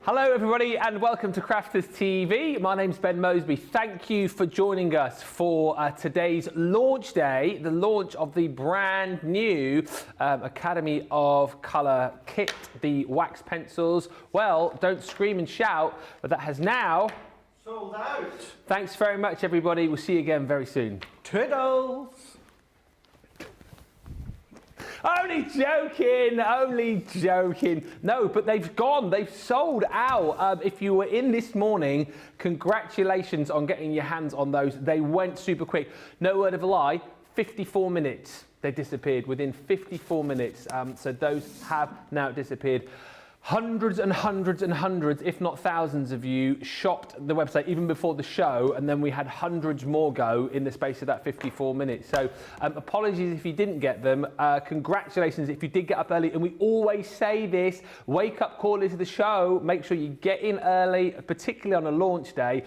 Hello everybody and welcome to Crafters TV. My name's Ben Moseby. Thank you for joining us for today's launch day, the launch of the brand new Academy of Colour kit, the wax pencils. Well, don't scream and shout, but that has now sold out. Thanks very much everybody. We'll see you again very soon. Toodles. Only joking, only joking. No, but they've gone, they've sold out. If you were in this morning, congratulations on getting your hands on those. They went super quick. No word of a lie, 54 minutes. They disappeared within 54 minutes. So those have now disappeared. Hundreds and hundreds and hundreds, if not thousands of you shopped the website even before the show, and then we had hundreds more go in the space of that 54 minutes. So apologies if you didn't get them. Congratulations if you did get up early. And we always say this, wake up call is the show. Make sure you get in early, particularly on a launch day,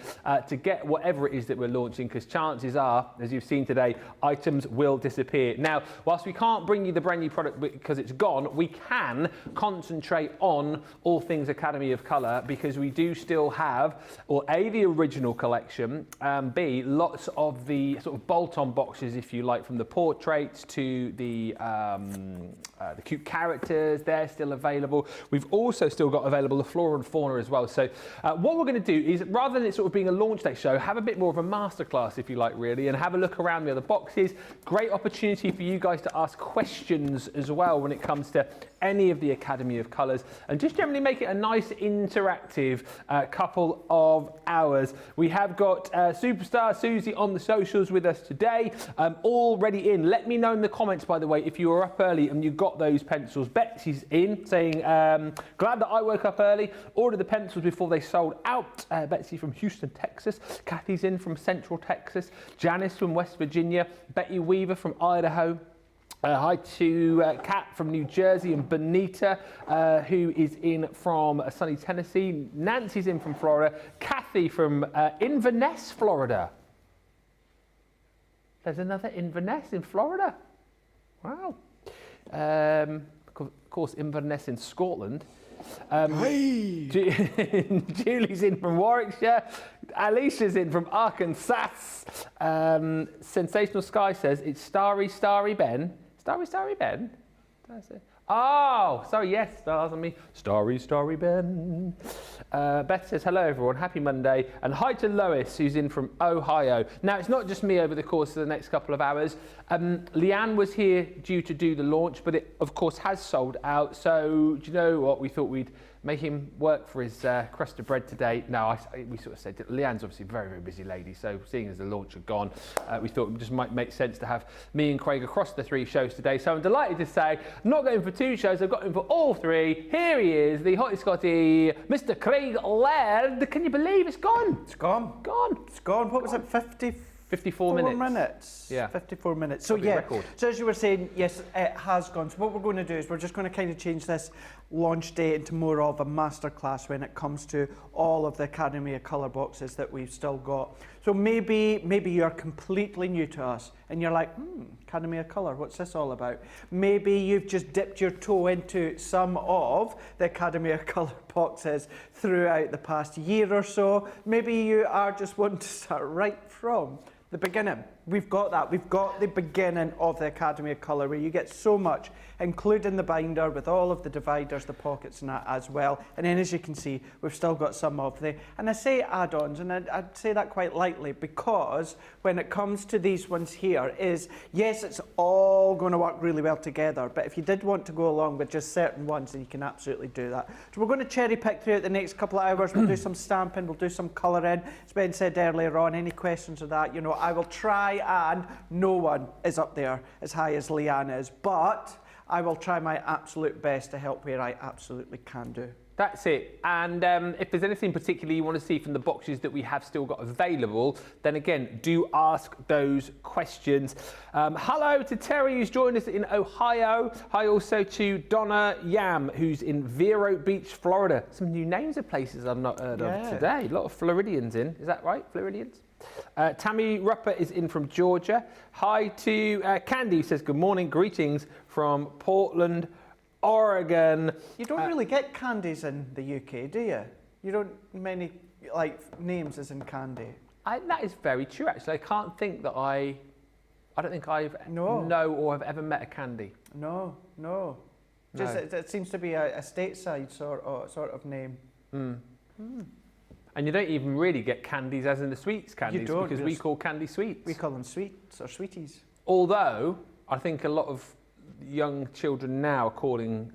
to get whatever it is that we're launching, because chances are, as you've seen today, items will disappear. Now, whilst we can't bring you the brand new product because it's gone, we can concentrate on all things Academy of Colour, because we do still have, or A, the original collection, B, lots of the sort of bolt-on boxes, if you like, from the portraits to the cute characters. They're still available. We've also still got available the flora and fauna as well. So what we're going to do is, rather than it sort of being a launch day show, have a bit more of a masterclass, if you like, really, and have a look around the other boxes. Great opportunity for you guys to ask questions as well when it comes to any of the Academy of Colours, and just generally make it a nice interactive couple of hours. We have got Superstar Susie on the socials with us today, already in. Let me know in the comments, by the way, if you were up early and you got those pencils. Betsy's in saying, glad that I woke up early, ordered the pencils before they sold out. Betsy from Houston, Texas. Kathy's in from Central Texas. Janice from West Virginia. Betty Weaver from Idaho. Hi to Kat from New Jersey, and Benita, who is in from sunny Tennessee. Nancy's in from Florida. Kathy from Inverness, Florida. There's another Inverness in Florida. Wow. Of course, Inverness in Scotland. Julie's in from Warwickshire. Alicia's in from Arkansas. Sensational Sky says it's Starry Ben. Starry Ben? Oh, sorry, yes, stars on me. Starry Ben. Beth says, hello everyone, happy Monday. And hi to Lois, who's in from Ohio. Now, it's not just me over the course of the next couple of hours. Leanne was here due to do the launch, but it, of course, has sold out. So, do you know what? We thought we'd make him work for his crust of bread today. No, we sort of said that Leanne's obviously a very, very busy lady, so seeing as the launch had gone, we thought it just might make sense to have me and Craig across the 3 shows today. So I'm delighted to say, I'm not going for 2 shows, I've got him for all 3. Here he is, the hottie Scotty, Mr. Craig Laird. Can you believe it's gone? It's gone. Gone. It's gone. What was it, 54 minutes. Yeah. 54 minutes. So yeah, so as you were saying, yes, it has gone. So what we're going to do is we're just going to kind of change this launch day into more of a masterclass when it comes to all of the Academy of Colour boxes that we've still got. So maybe you're completely new to us and you're like, Academy of Colour, what's this all about? Maybe you've just dipped your toe into some of the Academy of Colour boxes throughout the past year or so. Maybe you are just wanting to start right from the beginning. We've got that. We've got the beginning of the Academy of Colour, where you get so much, including the binder with all of the dividers, the pockets and that as well. And then as you can see, we've still got some of the, and I say add-ons, and I'd say that quite lightly, because when it comes to these ones here is, yes, it's all going to work really well together, but if you did want to go along with just certain ones, then you can absolutely do that. So we're going to cherry pick throughout the next couple of hours. We'll do some stamping, we'll do some colouring. As Ben said earlier on, any questions of that, you know, I will try, and no one is up there as high as Leanne is, but I will try my absolute best to help where I absolutely can do. That's it. And if there's anything particularly you want to see from the boxes that we have still got available, then again, do ask those questions. Hello to Terry, who's joined us in Ohio. Hi also to Donna Yam, who's in Vero Beach, Florida. Some new names of places I've not heard of today. A lot of Floridians in. Is that right, Floridians? Tammy Rupper is in from Georgia. Hi to Candy, who says, good morning, greetings from Portland, Oregon. You don't really get candies in the UK, do you? You don't many like names as in candy. That is very true, actually. I can't think that I don't think I've know or have ever met a candy. No. Just it seems to be a stateside sort of name. And you don't even really get candies as in the sweets candies, because we call candy sweets. We call them sweets or sweeties. Although I think a lot of young children now are calling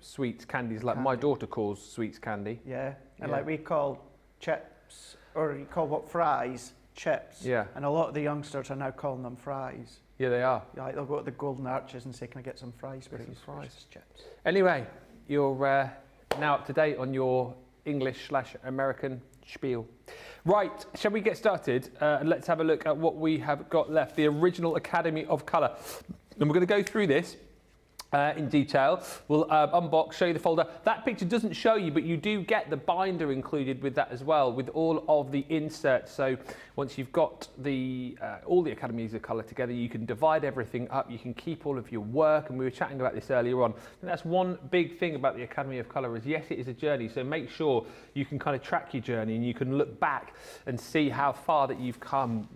sweets candies, like my daughter calls sweets candy. Yeah, and like we call chips, or you call what fries, chips. Yeah. And a lot of the youngsters are now calling them fries. Yeah, they are. Like they'll go to the Golden Arches and say, "Can I get some fries, please?" Some fries, chips. Anyway, you're now up to date on your English/American spiel. Right, shall we get started? Let's have a look at what we have got left. The original Academy of Colour. And we're going to go through this in detail. We'll unbox, show you the folder. That picture doesn't show you, but you do get the binder included with that as well, with all of the inserts. So once you've got the all the Academies of Colour together, you can divide everything up. You can keep all of your work, and we were chatting about this earlier on. And that's one big thing about the Academy of Colour is, yes, it is a journey. So make sure you can kind of track your journey, and you can look back and see how far that you've come.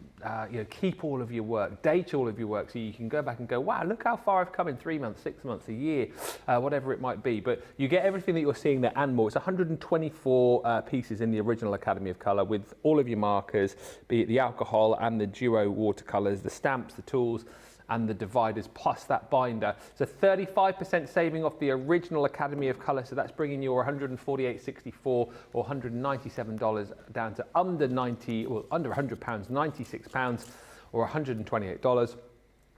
Keep all of your work, date all of your work, so you can go back and go, wow, look how far I've come in 3 months, 6 months, a year, whatever it might be. But you get everything that you're seeing there and more. It's 124 pieces in the original Academy of Colour, with all of your markers, be it the alcohol and the duo watercolours, the stamps, the tools, and the dividers, plus that binder. So 35% saving off the original Academy of Colour, so that's bringing your $148.64 or $197 down to under £100, £96 or $128.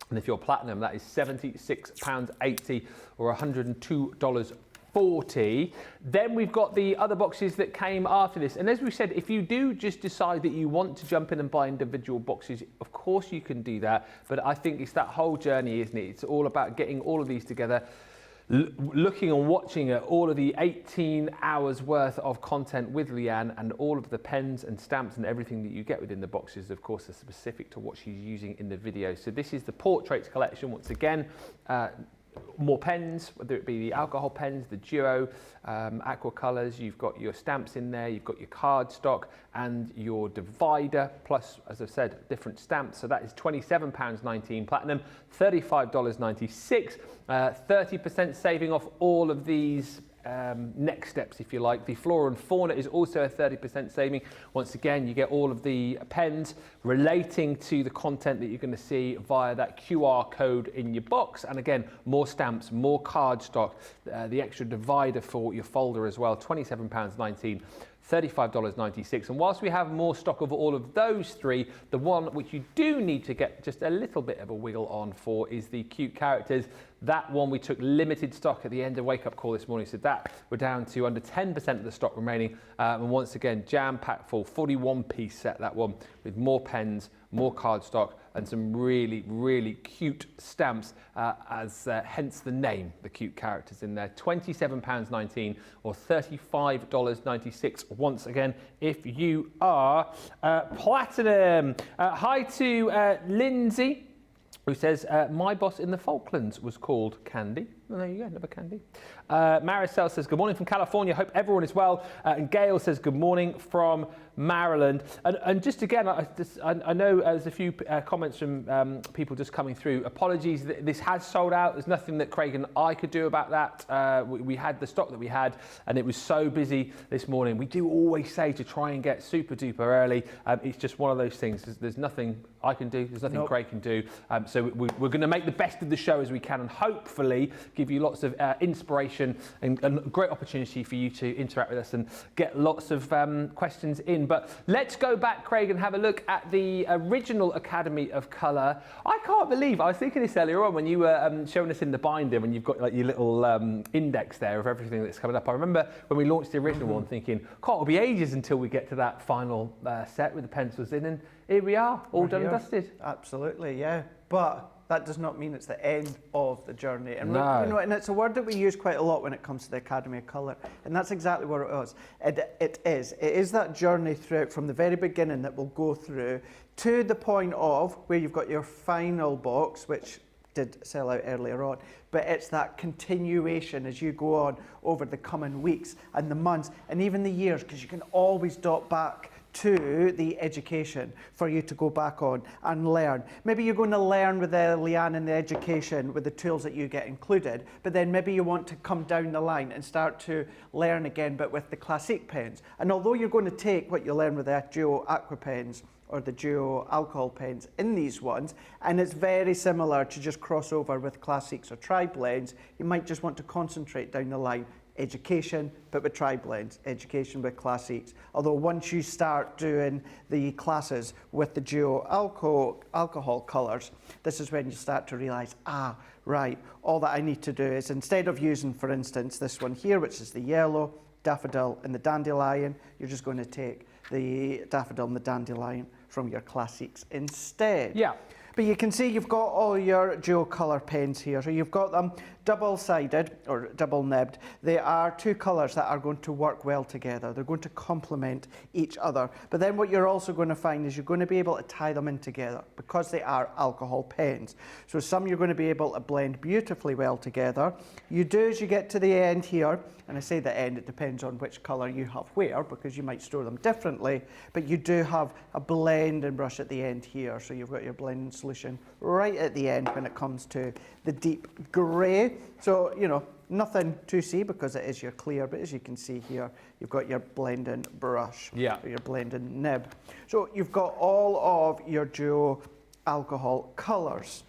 And if you're platinum, that is £76.80 or $102.40. Then we've got the other boxes that came after this. And as we said, if you do just decide that you want to jump in and buy individual boxes, of course you can do that. But I think it's that whole journey, isn't it? It's all about getting all of these together, looking and watching at all of the 18 hours worth of content with Leanne, and all of the pens and stamps and everything that you get within the boxes, of course, are specific to what she's using in the video. So this is the portraits collection once again. More pens, whether it be the alcohol pens, the duo, aqua colours, you've got your stamps in there, you've got your cardstock and your divider, plus, as I've said, different stamps. So that is £27.19 platinum, $35.96, 30% saving off all of these next steps, if you like. The flora and fauna is also a 30% saving. Once again, you get all of the pens relating to the content that you're going to see via that QR code in your box. And again, more stamps, more cardstock, the extra divider for your folder as well, £27.19. $35.96. And whilst we have more stock of all of those three, the one which you do need to get just a little bit of a wiggle on for is the cute characters. That one we took limited stock at the end of Wake Up Call this morning, so that we're down to under 10% of the stock remaining. And once again, jam-packed full, 41-piece set, that one, with more pens, more cardstock, and some really, really cute stamps, hence the name, the cute characters in there. £27.19 or $35.96 once again if you are platinum. Hi to Lindsay, who says, my boss in the Falklands was called Candy. Well, there you go, another Candy. Maricel says, good morning from California. Hope everyone is well. And Gail says, good morning from Maryland. And just again, I know there's a few comments from people just coming through. Apologies, this has sold out. There's nothing that Craig and I could do about that. We had the stock that we had, and it was so busy this morning. We do always say to try and get super duper early. It's just one of those things. There's nothing I can do. There's nothing Craig can do. So we're going to make the best of the show as we can, and hopefully give you lots of inspiration and a great opportunity for you to interact with us and get lots of questions in. But let's go back, Craig, and have a look at the original Academy of Colour. I can't believe, I was thinking this earlier on when you were showing us in the binder, when you've got like your little index there of everything that's coming up. I remember when we launched the original one thinking, God, it'll be ages until we get to that final set with the pencils in, and here we are, all done and dusted. Absolutely, yeah. But that does not mean it's the end of the journey. And, and it's a word that we use quite a lot when it comes to the Academy of Colour. And that's exactly what it was. It is that journey throughout from the very beginning that we'll go through to the point of where you've got your final box, which did sell out earlier on, but it's that continuation as you go on over the coming weeks and the months and even the years, because you can always dot back to the education for you to go back on and learn. Maybe you're going to learn with the Leanne and the education with the tools that you get included, but then maybe you want to come down the line and start to learn again, but with the Classique pens. And although you're going to take what you learn with the Duo Aqua pens or the Duo alcohol pens in these ones, and it's very similar to just cross over with Classiques or tri-blends, you might just want to concentrate down the line. Education, but with tri-blends, education with Classiques. Although once you start doing the classes with the Duo alcohol colours, this is when you start to realise, right, all that I need to do is, instead of using, for instance, this one here, which is the yellow, daffodil and the dandelion, you're just going to take the daffodil and the dandelion from your Classiques instead. Yeah. But you can see you've got all your DuoColour pens here. So you've got them double-sided or double-nibbed. They are two colours that are going to work well together. They're going to complement each other. But then what you're also going to find is you're going to be able to tie them in together because they are alcohol pens. So some you're going to be able to blend beautifully well together. You do as you get to the end here, and I say the end, it depends on which colour you have where, because you might store them differently, but you do have a blending brush at the end here. So you've got your blending solution right at the end when it comes to the deep grey. So, you know, nothing to see because it is your clear, but as you can see here, you've got your blending brush, or your blending nib. So you've got all of your Duo alcohol colours.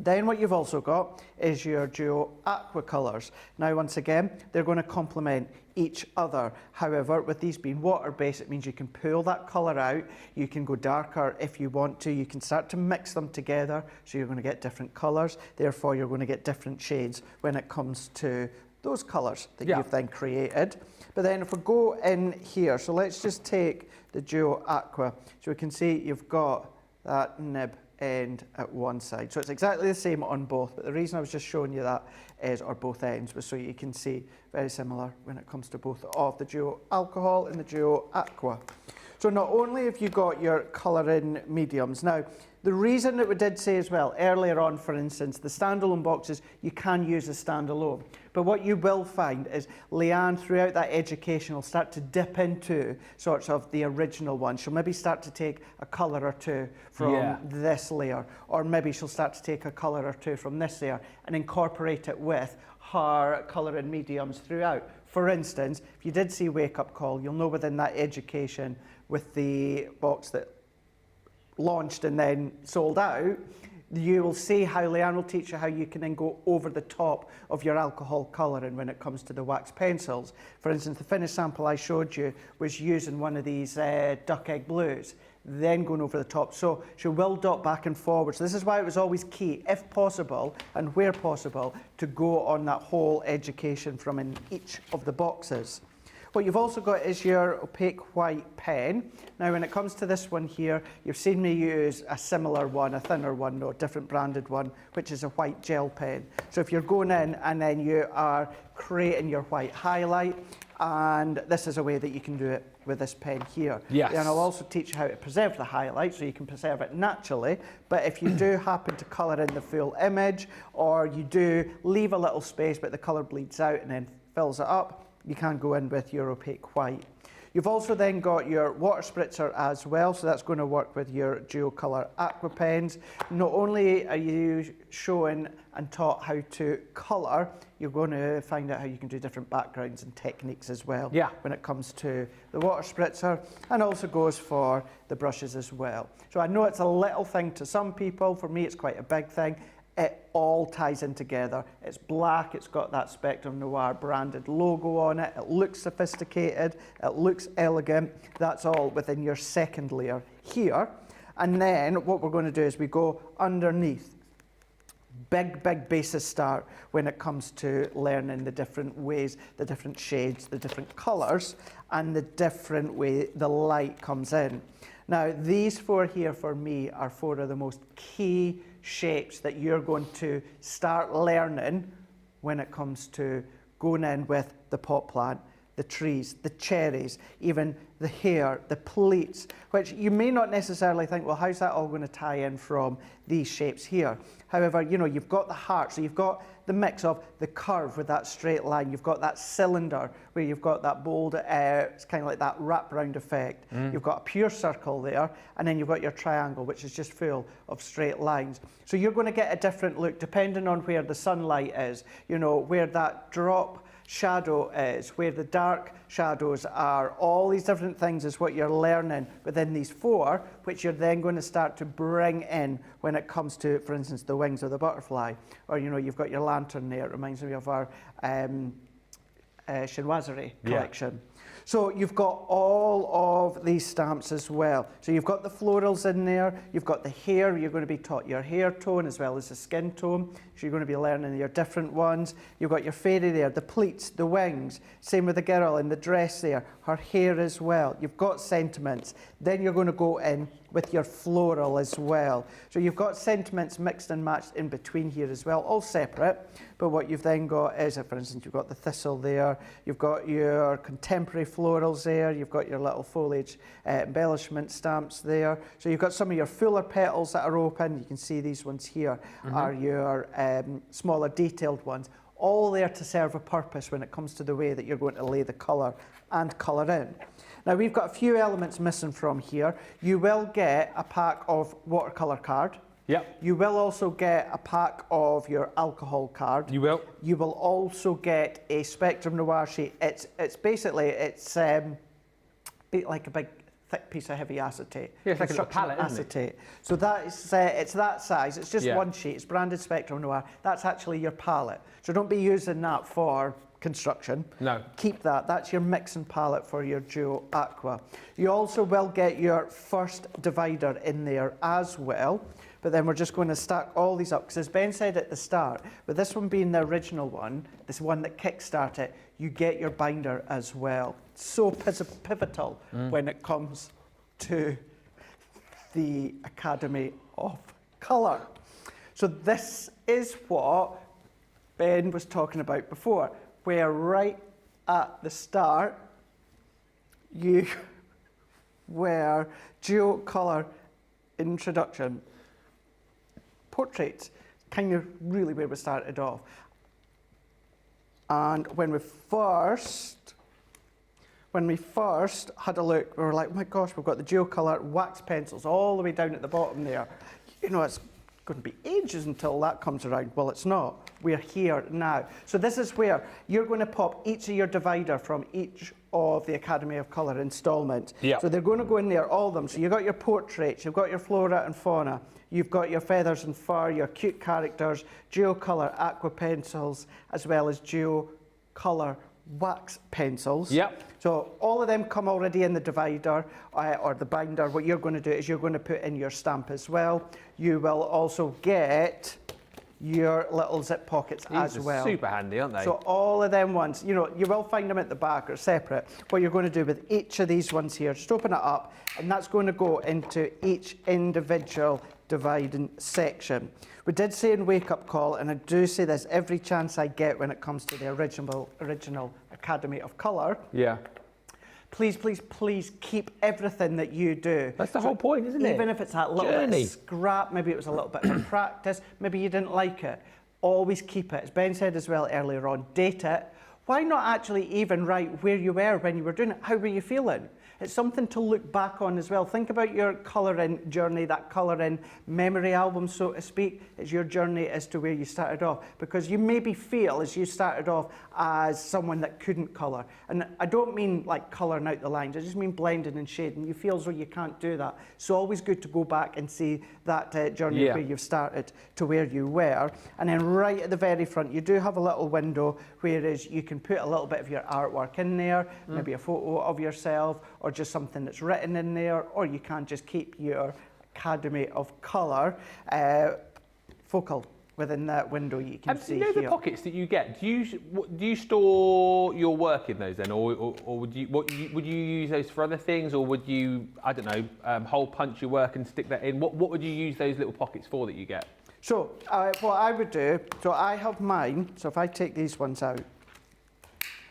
Then what you've also got is your Duo Aqua colours. Now, once again, they're going to complement each other. However, with these being water-based, it means you can pull that colour out. You can go darker if you want to. You can start to mix them together, so you're going to get different colours. Therefore, you're going to get different shades when it comes to those colours that you've then created. But then if we go in here, so let's just take the Duo Aqua. So we can see you've got that nib end at one side. So it's exactly the same on both, but the reason I was just showing you that is, or both ends, was so you can see very similar when it comes to both of the Duo alcohol and the Duo Aqua. So not only have you got your colouring mediums, now the reason that we did say as well earlier on, for instance, the standalone boxes you can use as standalone, but what you will find is Leanne throughout that education will start to dip into sorts of the original one. She'll maybe start to take a colour or two from this layer, or maybe she'll start to take a colour or two from this layer and incorporate it with her colouring mediums throughout. For instance, if you did see Wake Up Call, you'll know within that education with the box that launched and then sold out, you will see how Leanne will teach you how you can then go over the top of your alcohol colouring when it comes to the wax pencils. For instance, the finished sample I showed you was using one of these duck egg blues, then going over the top. So she will dot back and forward. So this is why it was always key, if possible and where possible, to go on that whole education from in each of the boxes. What you've also got is your opaque white pen. Now, when it comes to this one here, you've seen me use a similar one, a thinner one, or a different branded one, which is a white gel pen. So if you're going in and then you are creating your white highlight, and this is a way that you can do it with this pen here. Yes. And I'll also teach you how to preserve the highlight, so you can preserve it naturally. But if you do happen to colour in the full image, or you do leave a little space, but the colour bleeds out and then fills it up, you can go in with your opaque white. You've also then got your water spritzer as well, so that's going to work with your DuoColour Aqua pens. Not only are you showing and taught how to colour, you're going to find out how you can do different backgrounds and techniques as well when it comes to the water spritzer, and also goes for the brushes as well. So I know it's a little thing to some people, for me it's quite a big thing. It all ties in together. It's black, it's got that Spectrum Noir branded logo on it, it looks sophisticated, it looks elegant. That's all within your second layer here. And then what we're going to do is we go underneath. Big basis start when it comes to learning the different ways, the different shades, the different colours, and the different way the light comes in. Now, these four here for me are four of the most key shapes that you're going to start learning when it comes to going in with the pot plant, the trees, the cherries, even the hair, the pleats, which you may not necessarily think, well, how's that all going to tie in from these shapes here? However, you know, you've got the heart, so you've got the mix of the curve with that straight line, you've got that cylinder where you've got that bold, it's kind of like that wraparound effect. You've got a pure circle there, and then you've got your triangle, which is just full of straight lines. So you're going to get a different look depending on where the sunlight is, you know, where that drop shadow is, where the dark shadows are. All these different things is what you're learning within these four, which you're then going to start to bring in when it comes to, for instance, the wings of the butterfly. Or, you know, you've got your lantern there. It reminds me of our chinoiserie collection. So you've got all of these stamps as well. So you've got the florals in there, you've got the hair, you're going to be taught your hair tone as well as the skin tone. So you're going to be learning your different ones. You've got your fairy there, the pleats, the wings, same with the girl in the dress there, her hair as well. You've got sentiments. Then you're going to go in with your floral as well. So you've got sentiments mixed and matched in between here as well, all separate. But what you've then got is, for instance, you've got the thistle there, you've got your contemporary florals there, you've got your little foliage embellishment stamps there. So you've got some of your fuller petals that are open. You can see these ones here are your smaller detailed ones, all there to serve a purpose when it comes to the way that you're going to lay the colour and colour in. Now we've got a few elements missing from here. You will get a pack of watercolour card. Yep. You will also get a pack of your alcohol card. You will. You will also get a Spectrum Noir sheet. It's basically like a big thick piece of heavy acetate. Yeah, it's like a little palette, isn't it? So that is, it's that size. It's just one sheet. It's branded Spectrum Noir. That's actually your palette. So don't be using that for construction. No. Keep that. That's your mixing palette for your Duo Aqua. You also will get your first divider in there as well. But then we're just going to stack all these up, because as Ben said at the start, with this one being the original one, this one that kickstarted it, you get your binder as well. So pivotal when it comes to the Academy of Colour. So this is what Ben was talking about before, where right at the start, you were DuoColour introduction. Portraits, kind of really where we started off. And when we first had a look, we were like, oh my gosh, we've got the DuoColour wax pencils all the way down at the bottom there. You know, it's going to be ages until that comes around. Well, it's not. We're here now. So this is where you're going to pop each of your divider from each of the Academy of Colour installments. Yep. So they're going to go in there, all of them. So you've got your portraits, you've got your flora and fauna, you've got your feathers and fur, your cute characters, DuoColour aqua pencils, as well as DuoColour wax pencils. Yep. So all of them come already in the divider or the binder. What you're going to do is you're going to put in your stamp as well. You will also get your little zip pockets as well. Super handy, aren't they? So all of them ones, you know, you will find them at the back or separate. What you're going to do with each of these ones here, just open it up, and that's going to go into each individual dividing section. We did say in Wake Up Call, and I do say this every chance I get when it comes to the original Academy of Colour. Yeah. Please, please, please keep everything that you do. That's the whole point, isn't it? Even if it's that little bit of scrap, maybe it was a little bit of practice, maybe you didn't like it, always keep it. As Ben said as well earlier on, date it. Why not actually even write where you were when you were doing it? How were you feeling? It's something to look back on as well. Think about your colouring journey, that colouring memory album, so to speak. It's your journey as to where you started off. Because you maybe feel as you started off as someone that couldn't colour. And I don't mean like colouring out the lines, I just mean blending and shading. You feel as though you can't do that. So always good to go back and see that journey where you've started to where you were. And then right at the very front, you do have a little window, whereas you can put a little bit of your artwork in there, maybe a photo of yourself, or just something that's written in there, or you can just keep your Academy of Colour focal within that window you can see here. The pockets that you get, do you store your work in those then, or would you use those for other things, or would you, I don't know, hole punch your work and stick that in? What would you use those little pockets for that you get? So what I would do, so I have mine, so if I take these ones out,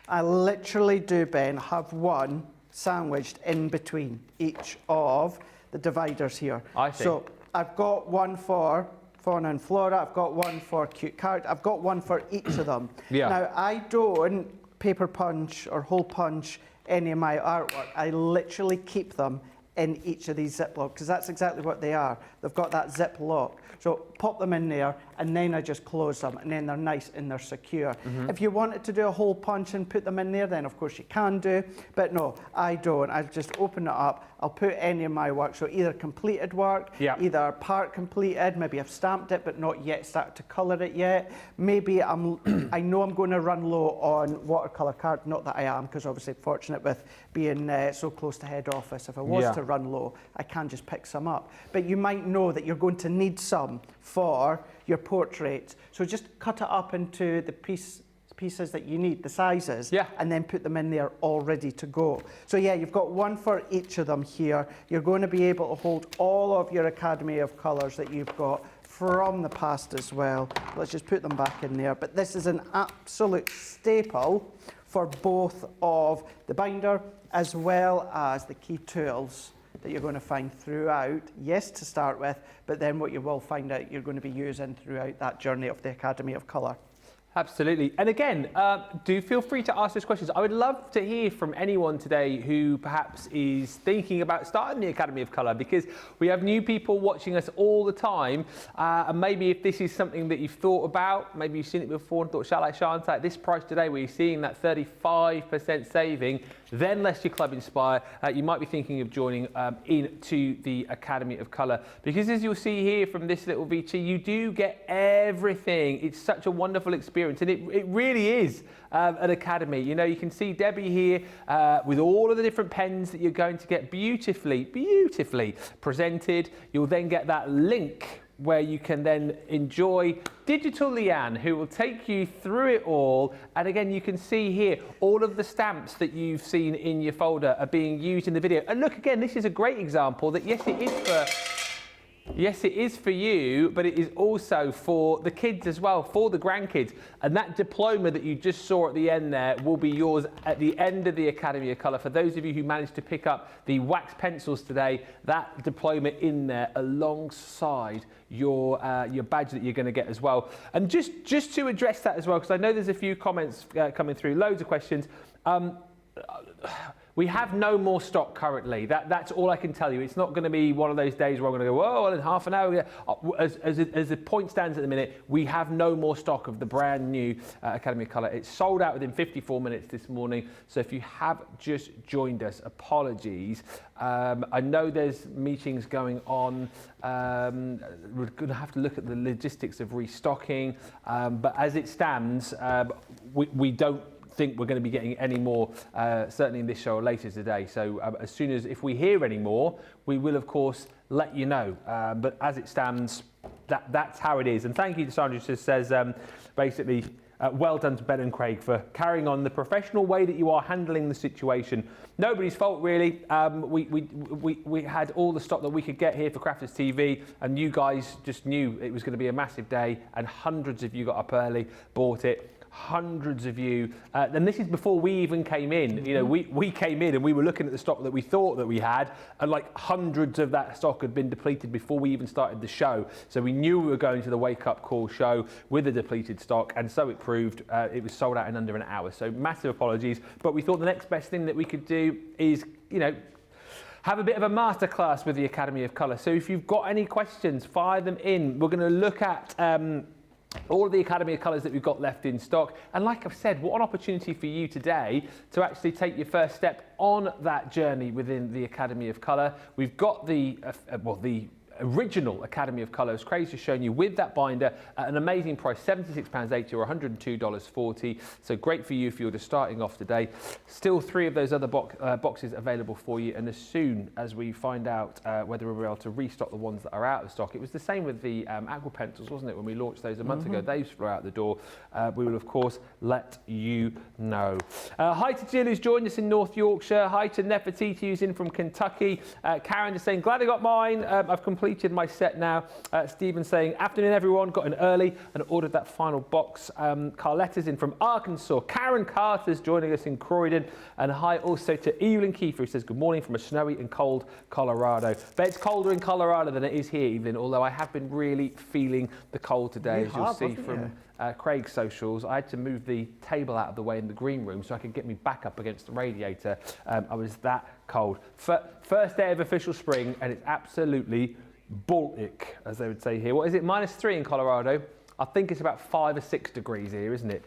I literally do, Ben, have one sandwiched in between each of the dividers here. I see. So I've got one for fauna and flora, I've got one for cute character, I've got one for each of them. Yeah. Now, I don't paper punch or hole punch any of my artwork. I literally keep them in each of these Ziplocs, because that's exactly what they are. They've got that zip lock. So pop them in there, and then I just close them, and then they're nice and they're secure. If you wanted to do a hole punch and put them in there, then of course you can do, but no, I don't. I just open it up, I'll put any of my work, so either completed work, either part completed, maybe I've stamped it but not yet started to colour it yet. Maybe I know I'm going to run low on watercolour card, not that I am, because obviously fortunate with being so close to head office. If I was to run low, I can just pick some up. But you might know that you're going to need some for your portraits. So just cut it up into the pieces that you need, the sizes, and then put them in there all ready to go. So yeah, you've got one for each of them here. You're going to be able to hold all of your Academy of Colours that you've got from the past as well. Let's just put them back in there. But this is an absolute staple for both of the binder as well as the key tools that you're going to find throughout, yes, to start with, but then what you will find out you're going to be using throughout that journey of the Academy of Colour. Absolutely. And again, do feel free to ask us questions. I would love to hear from anyone today who perhaps is thinking about starting the Academy of Colour, because we have new people watching us all the time. And maybe if this is something that you've thought about, maybe you've seen it before and thought, shall I, shan't I? At this price today, where you're seeing that 35% saving, then lest your club inspire, you might be thinking of joining into the Academy of Colour. Because as you'll see here from this little VT, you do get everything. It's such a wonderful experience. And it really is an academy. You know, you can see Debbie here with all of the different pens that you're going to get beautifully presented. You'll then get that link where you can then enjoy Digital Leanne, who will take you through it all. And again, you can see here all of the stamps that you've seen in your folder are being used in the video. And look, again, this is a great example that yes, it is for you, but it is also for the kids as well, for the grandkids. And that diploma that you just saw at the end there will be yours at the end of the Academy of Colour. For those of you who managed to pick up the wax pencils today, that diploma in there alongside your badge that you're going to get as well. And just to address that as well, because I know there's a few comments coming through, loads of questions. We have no more stock currently. That's all I can tell you. It's not going to be one of those days where I'm going to go, whoa, well, in half an hour. As the point stands at the minute, we have no more stock of the brand new Academy of Colour. It's sold out within 54 minutes this morning. So if you have just joined us, apologies. I know there's meetings going on. We're going to have to look at the logistics of restocking. But as it stands, we don't think we're going to be getting any more, certainly in this show or later today. So as soon as, if we hear any more, we will of course let you know. But as it stands, that's how it is. And thank you to Sandra, who says basically, well done to Ben and Craig for carrying on the professional way that you are handling the situation. Nobody's fault really. We had all the stock that we could get here for Crafters TV, and you guys just knew it was going to be a massive day, and hundreds of you got up early, bought it. Hundreds of you, and this is before we even came in. You know, we came in and we were looking at the stock that we thought that we had, and like hundreds of that stock had been depleted before we even started the show. So we knew we were going to the Wake Up Call show with a depleted stock, and so it proved. It was sold out in under an hour. So massive apologies, but we thought the next best thing that we could do is, you know, have a bit of a masterclass with the Academy of Colour. So if you've got any questions, fire them in. We're going to look at all of the Academy of Colours that we've got left in stock. And like I've said, what an opportunity for you today to actually take your first step on that journey within the Academy of Colour. We've got the original Academy of Colours, Craig's just shown you, with that binder at an amazing price, £76.80 or $102.40. So great for you if you're just starting off today. Still 3 of those other boxes available for you, and as soon as we find out whether we're able to restock the ones that are out of stock, it was the same with the aqua pencils, wasn't it, when we launched those a month ago? They flew out the door. We will of course let you know. Hi to Jill, who's joined us in North Yorkshire. Hi to Nefertiti, who's in from Kentucky. Karen just saying, glad I got mine. I've completed completed my set now. Stephen saying, afternoon everyone, got in early and ordered that final box. Carletta's in from Arkansas. Karen Carter's joining us in Croydon. And hi also to Evelyn Kiefer, who says, good morning from a snowy and cold Colorado. But it's colder in Colorado than it is here, Evelyn, although I have been really feeling the cold today, as you'll see from Craig's socials. I had to move the table out of the way in the green room so I could get me back up against the radiator. I was that cold. First day of official spring, and it's absolutely Baltic, as they would say here. What is it, -3 in Colorado? I think it's about 5 or 6 degrees here, isn't it?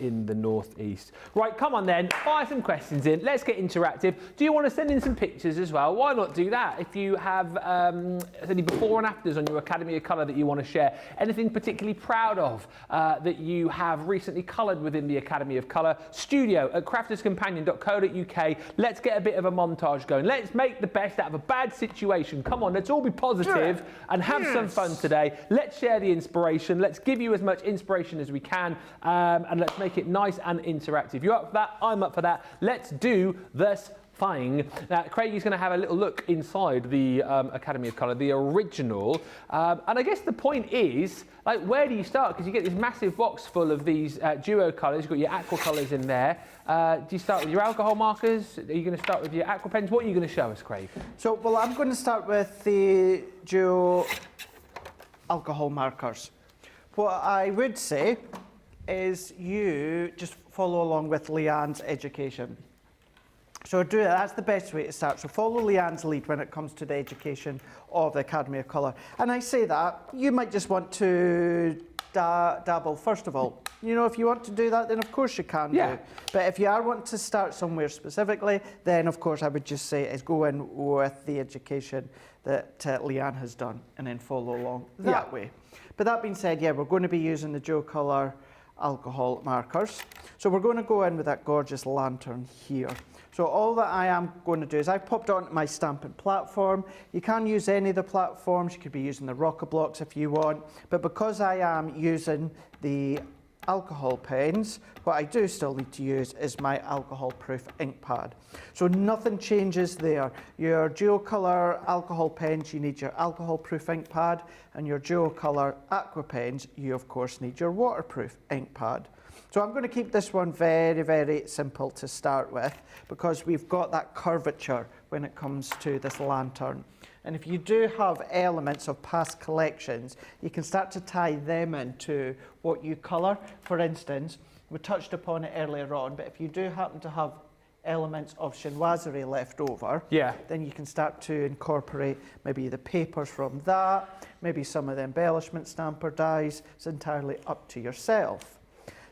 In the northeast. Right, come on then, fire some questions in. Let's get interactive. Do you want to send in some pictures as well? Why not do that? If you have any before and afters on your Academy of Colour that you want to share, anything particularly proud of that you have recently coloured within the Academy of Colour, studio@crafterscompanion.co.uk. Let's get a bit of a montage going. Let's make the best out of a bad situation. Come on, let's all be positive and have some fun today. Let's share the inspiration. Let's give you as much inspiration as we can, and let's make it nice and interactive. You're up for that? I'm up for that. Let's do this thing. Now, Craig is going to have a little look inside the Academy of Colour, the original. And I guess the point is, like, where do you start? Because you get this massive box full of these duo colours. You've got your aqua colours in there. Do you start with your alcohol markers? Are you going to start with your aqua pens? What are you going to show us, Craig? So, well, I'm going to start with the duo alcohol markers. What I would say is you just follow along with Leanne's education. So that's the best way to start. So follow Leanne's lead when it comes to the education of the Academy of Colour. And I say that, you might just want to dabble first of all. You know, if you want to do that, then of course you can do. But if you are wanting to start somewhere specifically, then of course I would just say is go in with the education that Leanne has done and then follow along that way. But that being said, we're going to be using the DuoColour alcohol markers. So we're going to go in with that gorgeous lantern here. So all that I am going to do is I've popped onto my stamping platform. You can use any of the platforms. You could be using the rocker blocks if you want. But because I am using the alcohol pens, what I do still need to use is my alcohol-proof ink pad. So nothing changes there. Your DuoColour alcohol pens, you need your alcohol-proof ink pad, and your DuoColour aqua pens, you of course need your waterproof ink pad. So I'm going to keep this one very, very simple to start with because we've got that curvature when it comes to this lantern. And if you do have elements of past collections, you can start to tie them into what you colour. For instance, we touched upon it earlier on, but if you do happen to have elements of chinoiserie left over, then you can start to incorporate maybe the papers from that, maybe some of the embellishment stamper dies. It's entirely up to yourself.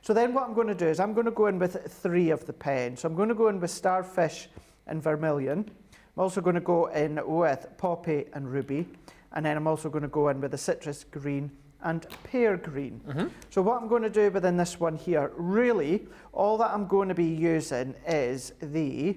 So then what I'm going to do is I'm going to go in with 3 of the pens. So I'm going to go in with Starfish and Vermilion. I'm also going to go in with Poppy and Ruby, and then I'm also going to go in with the Citrus Green and Pear Green. So what I'm going to do within this one here, really, all that I'm going to be using is the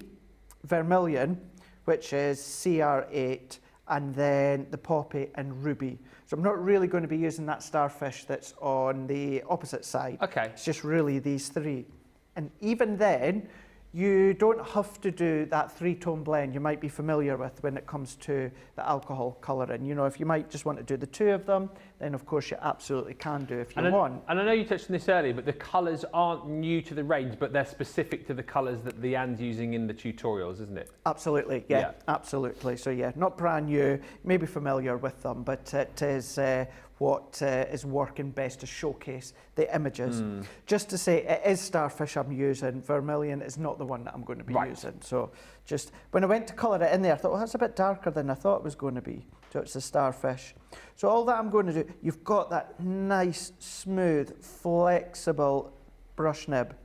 Vermilion, which is CR8, and then the Poppy and Ruby. So I'm not really going to be using that Starfish that's on the opposite side. It's just really these 3. And even then, you don't have to do that 3-tone blend you might be familiar with when it comes to the alcohol colouring. You know, if you might just want to do the 2 of them, then of course you absolutely can do if you want. And I know you touched on this earlier, but the colours aren't new to the range, but they're specific to the colours that Leanne's using in the tutorials, isn't it? Absolutely, absolutely. So not brand new, maybe familiar with them, but it is what is working best to showcase the images. Just to say, it is Starfish I'm using. Vermilion is not the one that I'm going to be using. So just when I went to colour it in there, I thought, well, that's a bit darker than I thought it was going to be. So it's the Starfish. So all that I'm going to do, you've got that nice, smooth, flexible brush nib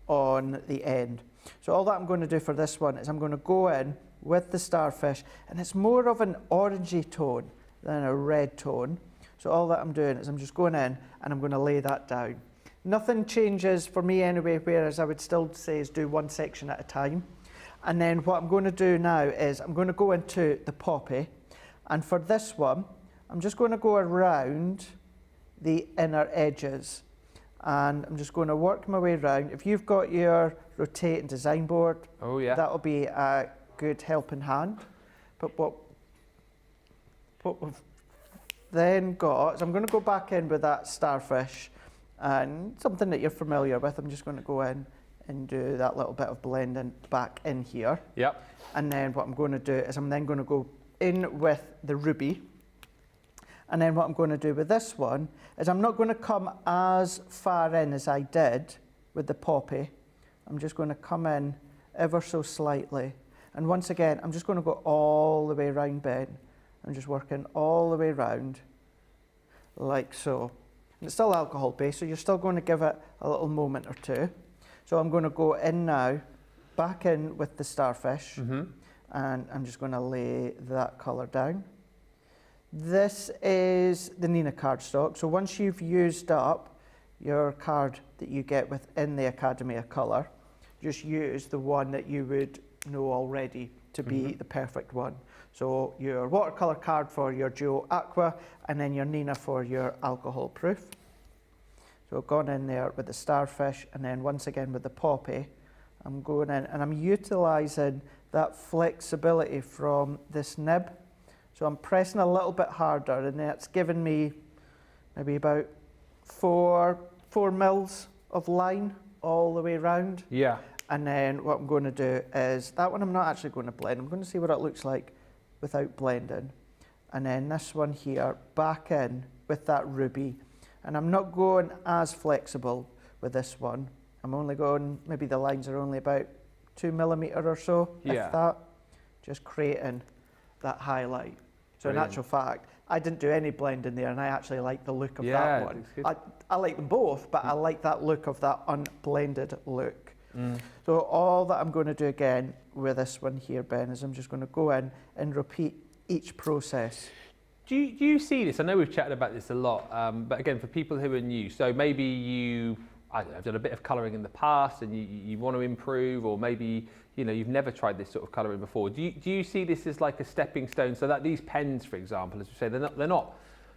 on the end. So all that I'm going to do for this one is I'm going to go in with the Starfish, and it's more of an orangey tone than a red tone. So all that I'm doing is I'm just going in and I'm going to lay that down. Nothing changes for me anyway, whereas I would still say is do one section at a time. And then what I'm going to do now is I'm going to go into the Poppy, and for this one, I'm just going to go around the inner edges. And I'm just going to work my way around. If you've got your rotating design board, that'll be a good helping hand. But what we've then got, so I'm going to go back in with that starfish and something that you're familiar with. I'm just going to go in and do that little bit of blending back in here. Yep. And then what I'm going to do is I'm then going to go in with the ruby. And then what I'm going to do with this one is I'm not going to come as far in as I did with the poppy. I'm just going to come in ever so slightly. And once again, I'm just going to go all the way around, Ben. I'm just working all the way around, like so. And it's still alcohol based, so you're still going to give it a little moment or two. So I'm going to go in now, back in with the starfish, and I'm just going to lay that colour down. This is the Nina cardstock. So once you've used up your card that you get within the Academy of Colour, just use the one that you would know already to be the perfect one. So your watercolour card for your Duo Aqua, and then your Nina for your alcohol proof. So I've gone in there with the starfish, and then once again with the poppy, I'm going in and I'm utilising that flexibility from this nib. So I'm pressing a little bit harder, and that's given me maybe about four mils of line all the way around. Yeah. And then what I'm going to do is, that one I'm not actually going to blend. I'm going to see what it looks like without blending. And then this one here, back in with that ruby. And I'm not going as flexible with this one. I'm only going, maybe the lines are only about 2 millimetre or so, if that. Just creating that highlight. So in actual fact, I didn't do any blending there, and I actually like the look of that one. I like them both, but I like that look of that unblended look. So all that I'm going to do again with this one here, Ben, is I'm just going to go in and repeat each process. Do you see this? I know we've chatted about this a lot, but again, for people who are new, so maybe you, I don't know, have done a bit of colouring in the past and you want to improve, or maybe you've never tried this sort of colouring before. Do you see this as like a stepping stone, so that these pens, for example, as we say, they're not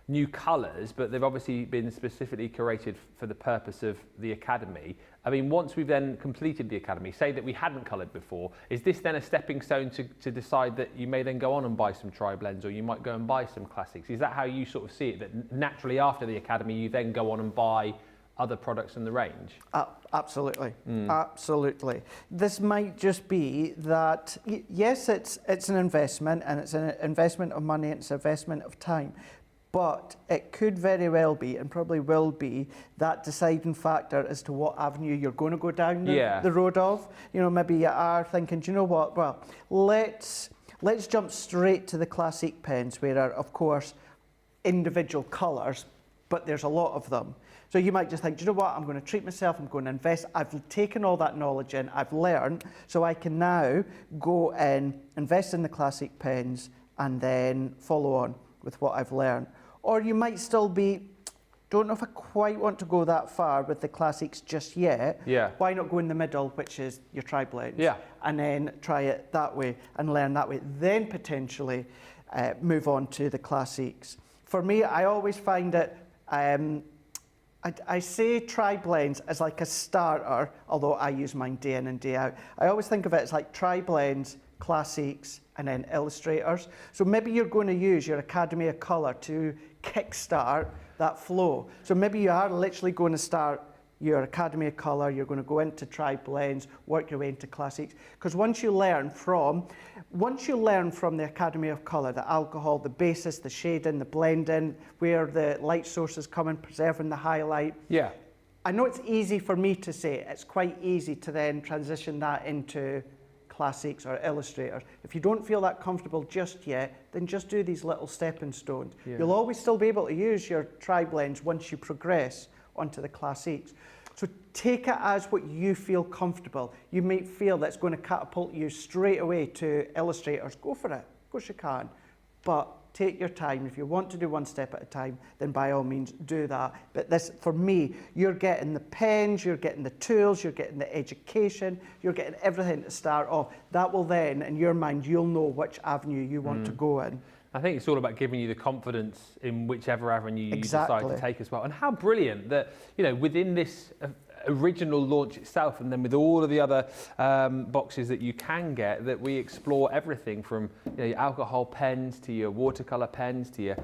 new colours, but they've obviously been specifically curated for the purpose of the Academy. I mean, once we've then completed the Academy, say that we hadn't coloured before, is this then a stepping stone to decide that you may then go on and buy some tri-blends, or you might go and buy some classics? Is that how you sort of see it, that naturally after the Academy you then go on and buy other products in the range? Absolutely, absolutely. This might just be that, yes, it's an investment, and it's an investment of money, it's an investment of time. But it could very well be, and probably will be, that deciding factor as to what avenue you're going to go down the road of. Maybe you are thinking, do you know what? Well, let's jump straight to the classic pens, where are, of course, individual colours, but there's a lot of them. So you might just think, do you know what? I'm going to treat myself. I'm going to invest. I've taken all that knowledge in. I've learned, so I can now go and invest in the classic pens and then follow on with what I've learned. Or you might still be, don't know if I quite want to go that far with the classics just yet. Yeah. Why not go in the middle, which is your tri-blends? Yeah. And then try it that way and learn that way. Then potentially move on to the classics. For me, I always find it, I say tri-blends as like a starter, although I use mine day in and day out. I always think of it as like tri-blends, classics, and then illustrators. So maybe you're going to use your Academy of Colour to kickstart that flow. So maybe you are literally going to start your Academy of Colour, you're going to go into tri-blends, work your way into classics. Because once you learn from the Academy of Colour, the alcohol, the basis, the shading, the blending, where the light sources come in, preserving the highlight. Yeah. I know it's easy for me to say, it's quite easy to then transition that into classics or illustrators. If you don't feel that comfortable just yet, then just do these little stepping stones. Yeah. You'll always still be able to use your tri-blends once you progress onto the classics. So take it as what you feel comfortable. You might feel that's going to catapult you straight away to illustrators. Go for it, of course you can. But take your time. If you want to do one step at a time, then by all means do that. But this, for me, you're getting the pens, you're getting the tools, you're getting the education, you're getting everything to start off. That will then, in your mind, you'll know which avenue you want to go in. I think it's all about giving you the confidence in whichever avenue you decide to take as well. And how brilliant that, within this original launch itself, and then with all of the other boxes that you can get, that we explore everything from your alcohol pens to your watercolor pens to your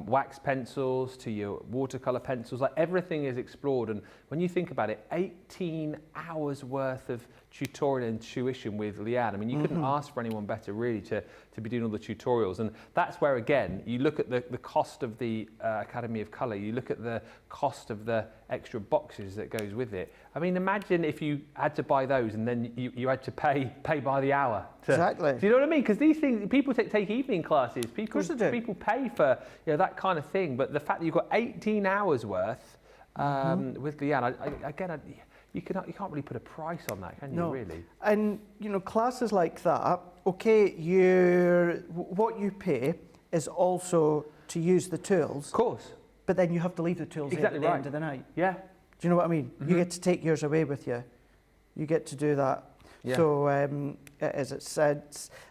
wax pencils to your watercolor pencils. Like, everything is explored. And when you think about it, 18 hours worth of tutorial and tuition with Leanne. I mean, you couldn't ask for anyone better, really, to be doing all the tutorials. And that's where, again, you look at the cost of the Academy of Colour, you look at the cost of the extra boxes that goes with it. I mean, imagine if you had to buy those and then you had to pay by the hour. Exactly. Do you know what I mean? Because these things, people take evening classes. People, of course they do. People pay for that kind of thing. But the fact that you've got 18 hours worth with Leanne, you can't really put a price on that, can you? No. Really? And classes like that, okay, what you pay is also to use the tools. Of course. But then you have to leave the tools at the end of the night. Yeah. Do you know what I mean? You get to take yours away with you. You get to do that. Yeah. So as it said,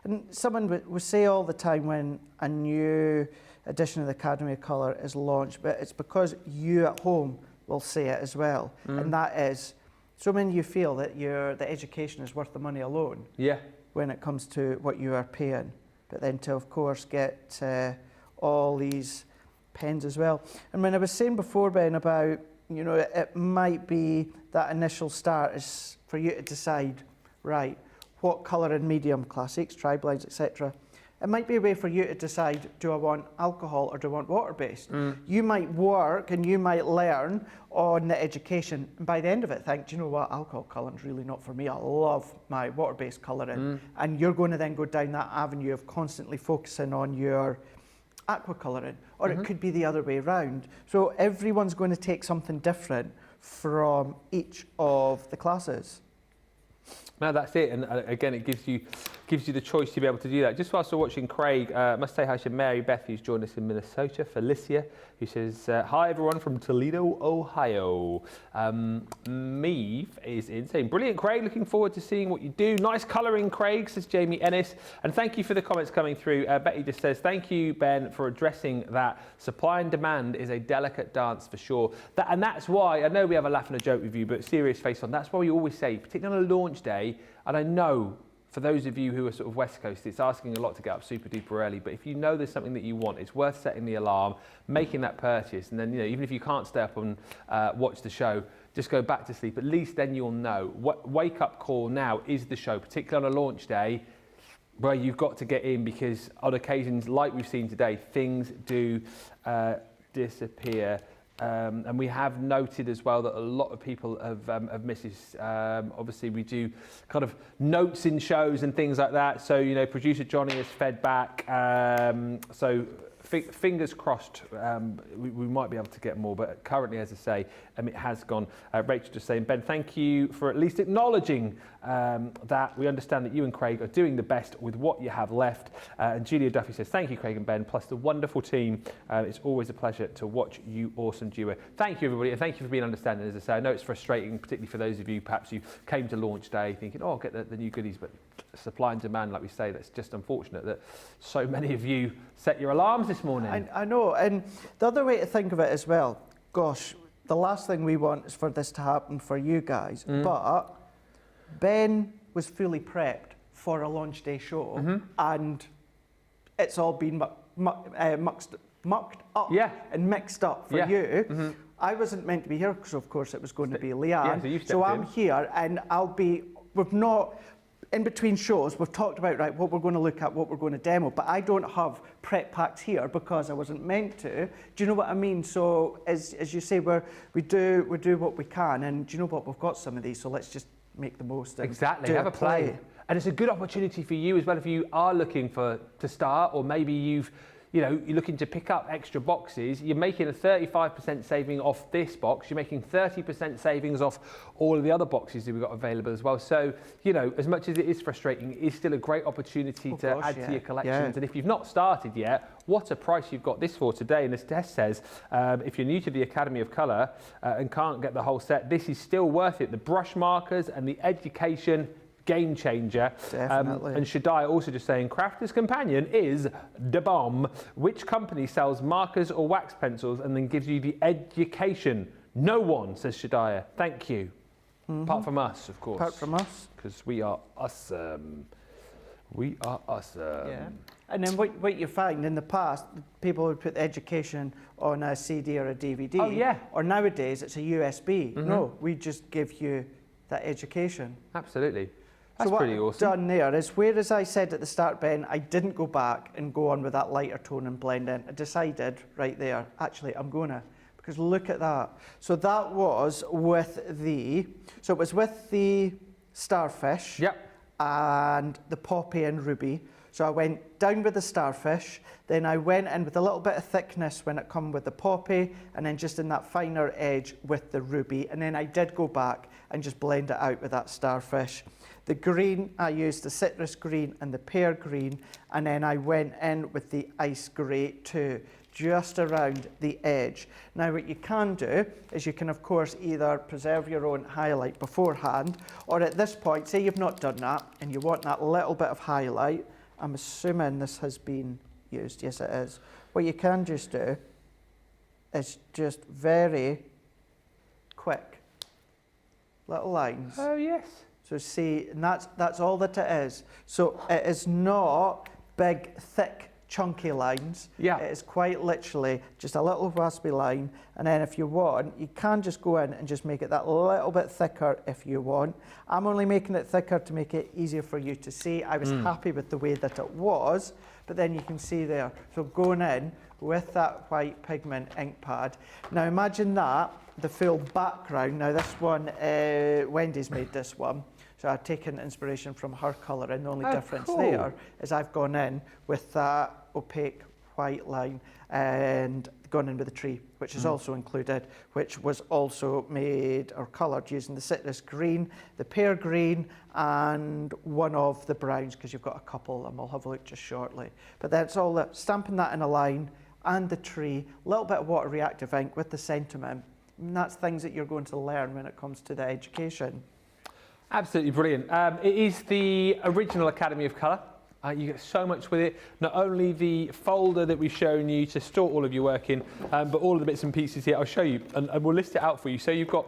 and someone would say all the time when a new edition of the Academy of Colour is launched, but it's because you at home will say it as well, and that is, so many of you feel that the education is worth the money alone. Yeah. When it comes to what you are paying, but then to of course get all these pens as well. And when I was saying before, Ben, about it might be that initial start is for you to decide, right, what colour and medium, classics, tri-blinds, etc. It might be a way for you to decide, do I want alcohol or do I want water-based? You might work and you might learn on the education, and by the end of it think, do you know what, alcohol colouring's really not for me, I love my water-based colouring. And you're going to then go down that avenue of constantly focusing on your aqua colouring, or it could be the other way around. So everyone's going to take something different from each of the classes. No, that's it. And again, it gives you the choice to be able to do that. Just whilst we're watching Craig, I must say hi to Mary Beth, who's joined us in Minnesota, Felicia, who says, hi everyone from Toledo, Ohio. Meave is in saying, brilliant Craig, looking forward to seeing what you do. Nice colouring, Craig, says Jamie Ennis. And thank you for the comments coming through. Betty just says, thank you, Ben, for addressing that. Supply and demand is a delicate dance for sure. And that's why, I know we have a laugh and a joke with you, but serious face on, that's why we always say, particularly on a launch day, and I know for those of you who are sort of West Coast, it's asking a lot to get up super duper early, but if you know there's something that you want, it's worth setting the alarm, making that purchase, and then even if you can't stay up and watch the show, just go back to sleep. At least then you'll know. Wake up call now is the show, particularly on a launch day, where you've got to get in, because on occasions like we've seen today, things do disappear. And we have noted as well that a lot of people have missed this. Obviously, we do kind of notes in shows and things like that. So, producer Johnny has fed back. So fingers crossed, we might be able to get more. But currently, as I say, it has gone. Rachel just saying, Ben, thank you for at least acknowledging that we understand that you and Craig are doing the best with what you have left. And Julia Duffy says, thank you, Craig and Ben, plus the wonderful team. It's always a pleasure to watch you awesome duo. Thank you, everybody, and thank you for being understanding. As I say, I know it's frustrating, particularly for those of you perhaps who came to launch day thinking, oh, I'll get the new goodies, but supply and demand, like we say, that's just unfortunate that so many of you set your alarms this morning. I know, and the other way to think of it as well, gosh, the last thing we want is for this to happen for you guys, but Ben was fully prepped for a launch day show, and it's all been mucked up and mixed up for you. I wasn't meant to be here because, of course, it was going to be Leanne. So I'm here, and we've not, in between shows, we've talked about, right, what we're going to look at, what we're going to demo, but I don't have prep packs here because I wasn't meant to. Do you know what I mean? So, as you say, we do what we can, and do you know what? We've got some of these, so let's just make the most. Exactly, have a play. And it's a good opportunity for you as well if you are looking to start, or maybe you're looking to pick up extra boxes. You're making a 35% saving off this box. You're making 30% savings off all of the other boxes that we've got available as well. So, as much as it is frustrating, it is still a great opportunity to add to your collections. And if you've not started yet, what a price you've got this for today. And as Tess says, if you're new to the Academy of Colour and can't get the whole set, this is still worth it. The brush markers and the education, game changer. Definitely. And Shadiah also just saying, Crafter's Companion is the bomb. Which company sells markers or wax pencils and then gives you the education? No one, says Shadiah. Thank you. Apart from us, of course. Apart from us. Because we are awesome. We are awesome. Yeah. And then what you find in the past, people would put education on a CD or a DVD. Oh, yeah. Or nowadays, it's a USB. No, we just give you that education. Absolutely. That's so pretty what awesome. I've done there is, whereas I said at the start, Ben, I didn't go back and go on with that lighter tone and blend in. I decided right there, actually, I'm going to. Because look at that. So that was with the starfish. Yep. And the poppy and ruby. So I went down with the starfish, then I went in with a little bit of thickness when it come with the poppy, and then just in that finer edge with the ruby, and then I did go back and just blend it out with that starfish. The green, I used the citrus green and the pear green, and then I went in with the ice grey too, just around the edge. Now what you can do is you can of course either preserve your own highlight beforehand, or at this point, say you've not done that and you want that little bit of highlight, I'm assuming this has been used, yes it is. What you can just do is just very quick little lines. Oh, yes. So see, and that's all that it is. So it is not big, thick, chunky lines. Yeah. It is quite literally just a little raspy line, and then if you want, you can just go in and just make it that little bit thicker if you want. I'm only making it thicker to make it easier for you to see. I was happy with the way that it was, but then you can see there. So going in with that white pigment ink pad. Now imagine that, the full background. Now this one, Wendy's made this one. So I've taken inspiration from her colour, and the only difference there is I've gone in with that opaque white line and gone in with the tree, which is also included, which was also made or coloured using the citrus green, the pear green, and one of the browns, because you've got a couple, and we'll have a look just shortly. But that's all that, stamping that in a line, and the tree, a little bit of water reactive ink with the sentiment. And that's things that you're going to learn when it comes to the education. Absolutely brilliant. It is the original Academy of Colour. You get so much with it. Not only the folder that we've shown you to store all of your work in, but all of the bits and pieces here. I'll show you, and we'll list it out for you. So you've got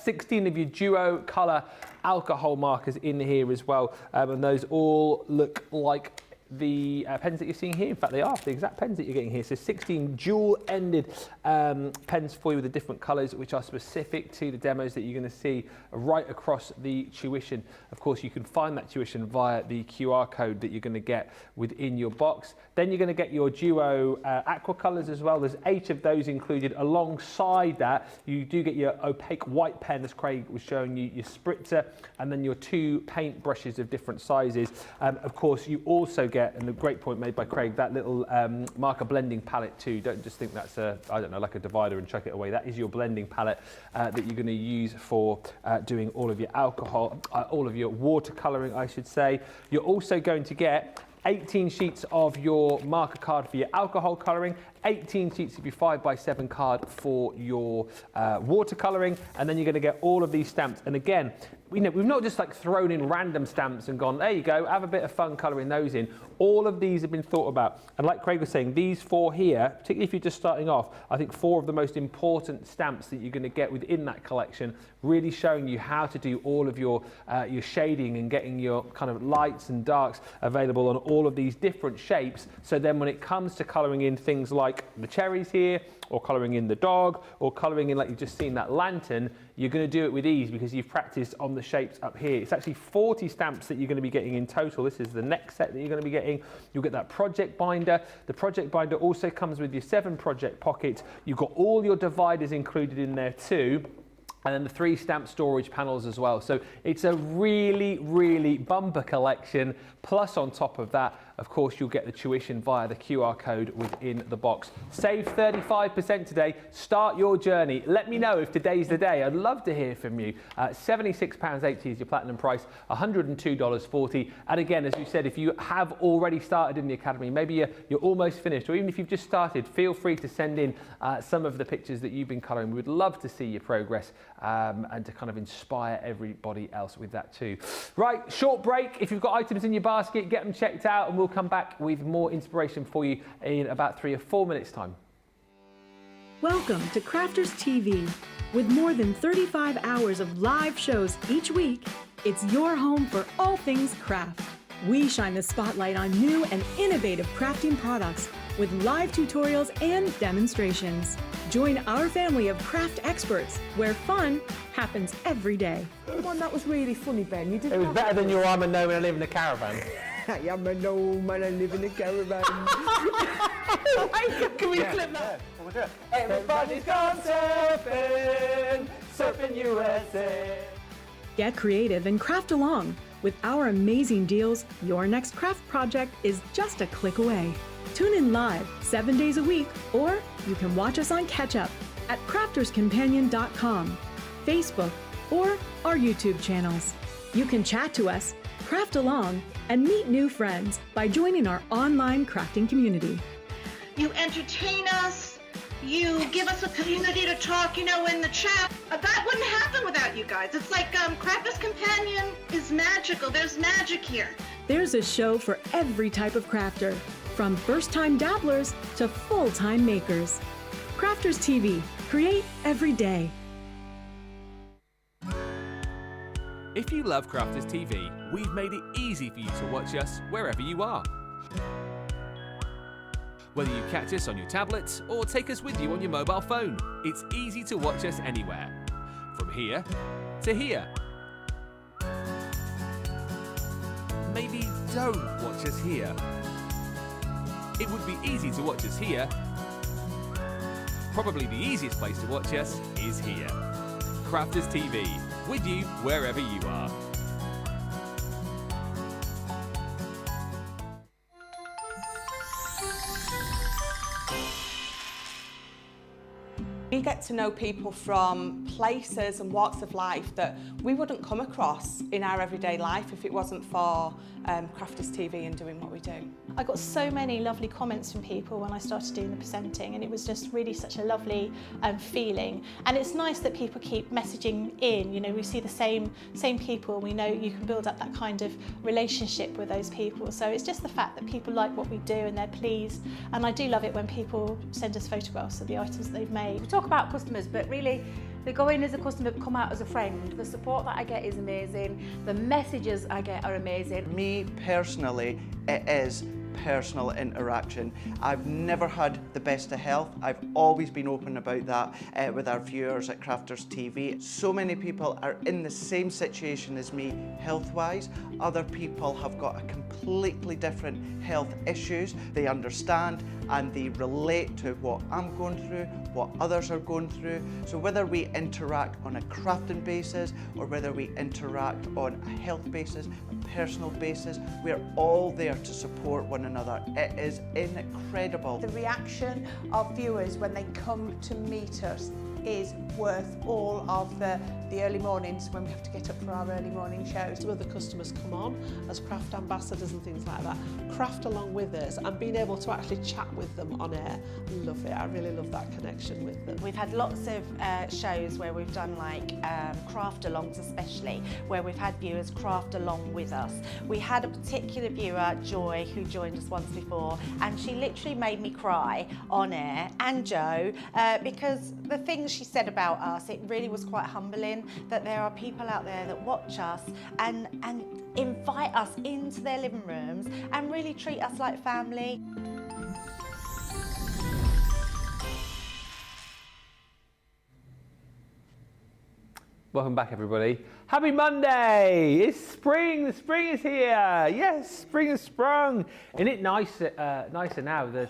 16 of your DuoColour alcohol markers in here as well, and those all look like the pens that you're seeing here. In fact, they are the exact pens that you're getting here. So 16 dual-ended pens for you with the different colours, which are specific to the demos that you're going to see right across the tuition. Of course, you can find that tuition via the QR code that you're going to get within your box. Then you're going to get your Duo aqua colours as well. There's 8 of those included. Alongside that, you do get your opaque white pen, as Craig was showing you, your spritzer, and then your 2 paint brushes of different sizes. Of course, you also get, and the great point made by Craig, that little marker blending palette too. Don't just think that's I don't know, like a divider and chuck it away. That is your blending palette that you're going to use for doing all of your alcohol, all of your watercolouring, I should say. You're also going to get 18 sheets of your marker card for your alcohol colouring, 18 sheets of your 5x7 card for your watercolouring, and then you're going to get all of these stamps. And again, we've not just like thrown in random stamps and gone, there you go, have a bit of fun colouring those in. All of these have been thought about. And like Craig was saying, these 4 here, particularly if you're just starting off, I think 4 of the most important stamps that you're going to get within that collection, really showing you how to do all of your shading and getting your kind of lights and darks available on all of these different shapes. So then when it comes to colouring in things like the cherries here, or colouring in the dog, or colouring in, like you've just seen, that lantern, you're going to do it with ease because you've practiced on the shapes up here. It's actually 40 stamps that you're going to be getting in total. This is the next set that you're going to be getting. You'll get that project binder. The project binder also comes with your 7 project pockets. You've got all your dividers included in there too. And then the 3 stamp storage panels as well. So it's a really, really bumper collection. Plus on top of that, of course, you'll get the tuition via the QR code within the box. Save 35% today. Start your journey. Let me know if today's the day. I'd love to hear from you. £76.80 is your platinum price, $102.40. And again, as we said, if you have already started in the Academy, maybe you're almost finished, or even if you've just started, feel free to send in some of the pictures that you've been colouring. We would love to see your progress and to kind of inspire everybody else with that too. Right, short break. If you've got items in your basket, get them checked out, and we'll come back with more inspiration for you in about 3 or 4 minutes time. Welcome to Crafters TV. With more than 35 hours of live shows each week, it's your home for all things craft. We shine the spotlight on new and innovative crafting products with live tutorials and demonstrations. Join our family of craft experts where fun happens every day. The one that was really funny, Ben. You did. It was better than your I'm a gnome and I live in a caravan. I am a gnome and I live in a caravan. Can we clip that? We'll do it. Everybody's gone surfing, surfing USA. Get creative and craft along. With our amazing deals, your next craft project is just a click away. Tune in live 7 days a week, or you can watch us on Catch Up at crafterscompanion.com, Facebook, or our YouTube channels. You can chat to us, craft along, and meet new friends by joining our online crafting community. You entertain us, you give us a community to talk, in the chat. That wouldn't happen without you guys. It's like Crafter's Companion is magical. There's magic here. There's a show for every type of crafter, from first-time dabblers to full-time makers. Crafters TV, create every day. If you love Crafters TV, we've made it easy for you to watch us wherever you are. Whether you catch us on your tablets or take us with you on your mobile phone, it's easy to watch us anywhere. From here to here. Maybe don't watch us here. It would be easy to watch us here. Probably the easiest place to watch us is here. Crafters TV, with you wherever you are. We get to know people from places and walks of life that we wouldn't come across in our everyday life if it wasn't for Crafters TV and doing what we do. I got so many lovely comments from people when I started doing the presenting, and it was just really such a lovely feeling. And it's nice that people keep messaging in. We see the same people, and we know you can build up that kind of relationship with those people. So it's just the fact that people like what we do and they're pleased. And I do love it when people send us photographs of the items that they've made. We talk about customers, but really they go in as a customer, come out as a friend. The support that I get is amazing. The messages I get are amazing. Me personally, it is personal interaction. I've never had the best of health. I've always been open about that with our viewers at Crafters TV. So many people are in the same situation as me health-wise. Other people have got a completely different health issues. They understand and they relate to what I'm going through, what others are going through. So whether we interact on a crafting basis or whether we interact on a health basis, a personal basis, we're all there to support one another. It is incredible. The reaction of viewers when they come to meet us is worth all of the early mornings when we have to get up for our early morning shows. Some of the customers come on as craft ambassadors and things like that, craft along with us, and being able to actually chat with them on air. Love it. I really love that connection with them. We've had lots of shows where we've done like craft alongs, especially where we've had viewers craft along with us. We had a particular viewer, Joy, who joined us once before, and she literally made me cry on air, and Joe, because the things she said about us, it really was quite humbling that there are people out there that watch us and invite us into their living rooms and really treat us like family. Welcome back, everybody. Happy Monday! It's spring. The spring is here. Yes, spring has sprung. Isn't it nicer now? The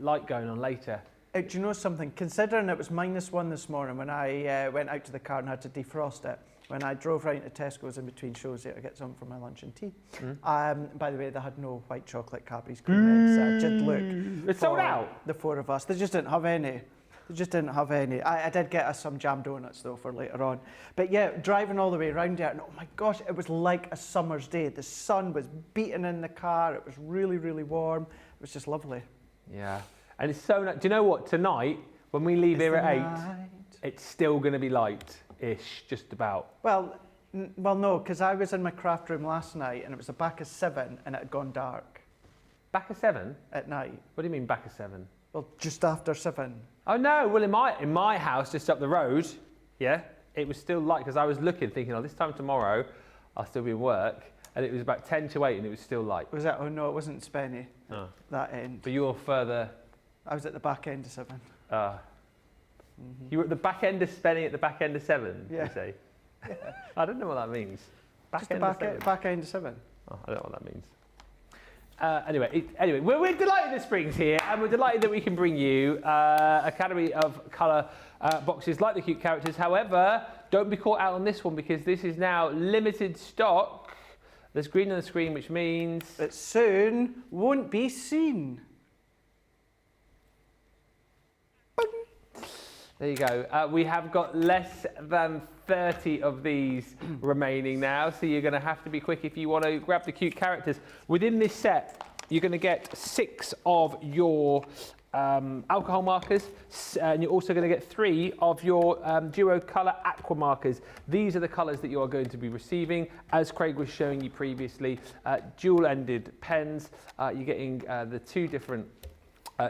light going on later. Do you know something? Considering it was -1 this morning when I went out to the car and had to defrost it, when I drove round to Tesco's in between shows there to get something for my lunch and tea. By the way, they had no white chocolate Cadbury's cream eggs. I did look. It's sold out. The four of us. They just didn't have any. They just didn't have any. I did get us some jam donuts though for later on. But yeah, driving all the way around there, and oh my gosh, it was like a summer's day. The sun was beating in the car. It was really, really warm. It was just lovely. Yeah. And it's so nice. Do you know what? Tonight, when we leave here at 8, it's still going to be light-ish, just about. Well, no, because I was in my craft room last night and it was a back of 7 and it had gone dark. Back of 7? At night. What do you mean back of 7? Well, just after 7. Oh no, well in my house just up the road, yeah, it was still light because I was looking, thinking, oh, this time tomorrow I'll still be in work, and it was about 10 to 8 and it was still light. Was that? Oh no, it wasn't Spenny. Oh. That end. But you were further. I was at the back end of 7. You were at the back end of Spenny at the back end of 7. Yeah. You say? Yeah. I don't know what that means. Just the back end of 7. Oh, I don't know what that means. Anyway, we're delighted that spring's here, and we're delighted that we can bring you Academy of Colour boxes like the cute characters. However, don't be caught out on this one because this is now limited stock. There's green on the screen, which means it soon won't be seen. There you go. We have got less than 30 of these remaining now, so you're going to have to be quick if you want to grab the cute characters. Within this set, you're going to get 6 of your alcohol markers, and you're also going to get 3 of your DuoColour aqua markers. These are the colours that you are going to be receiving. As Craig was showing you previously, dual-ended pens. You're getting the 2 different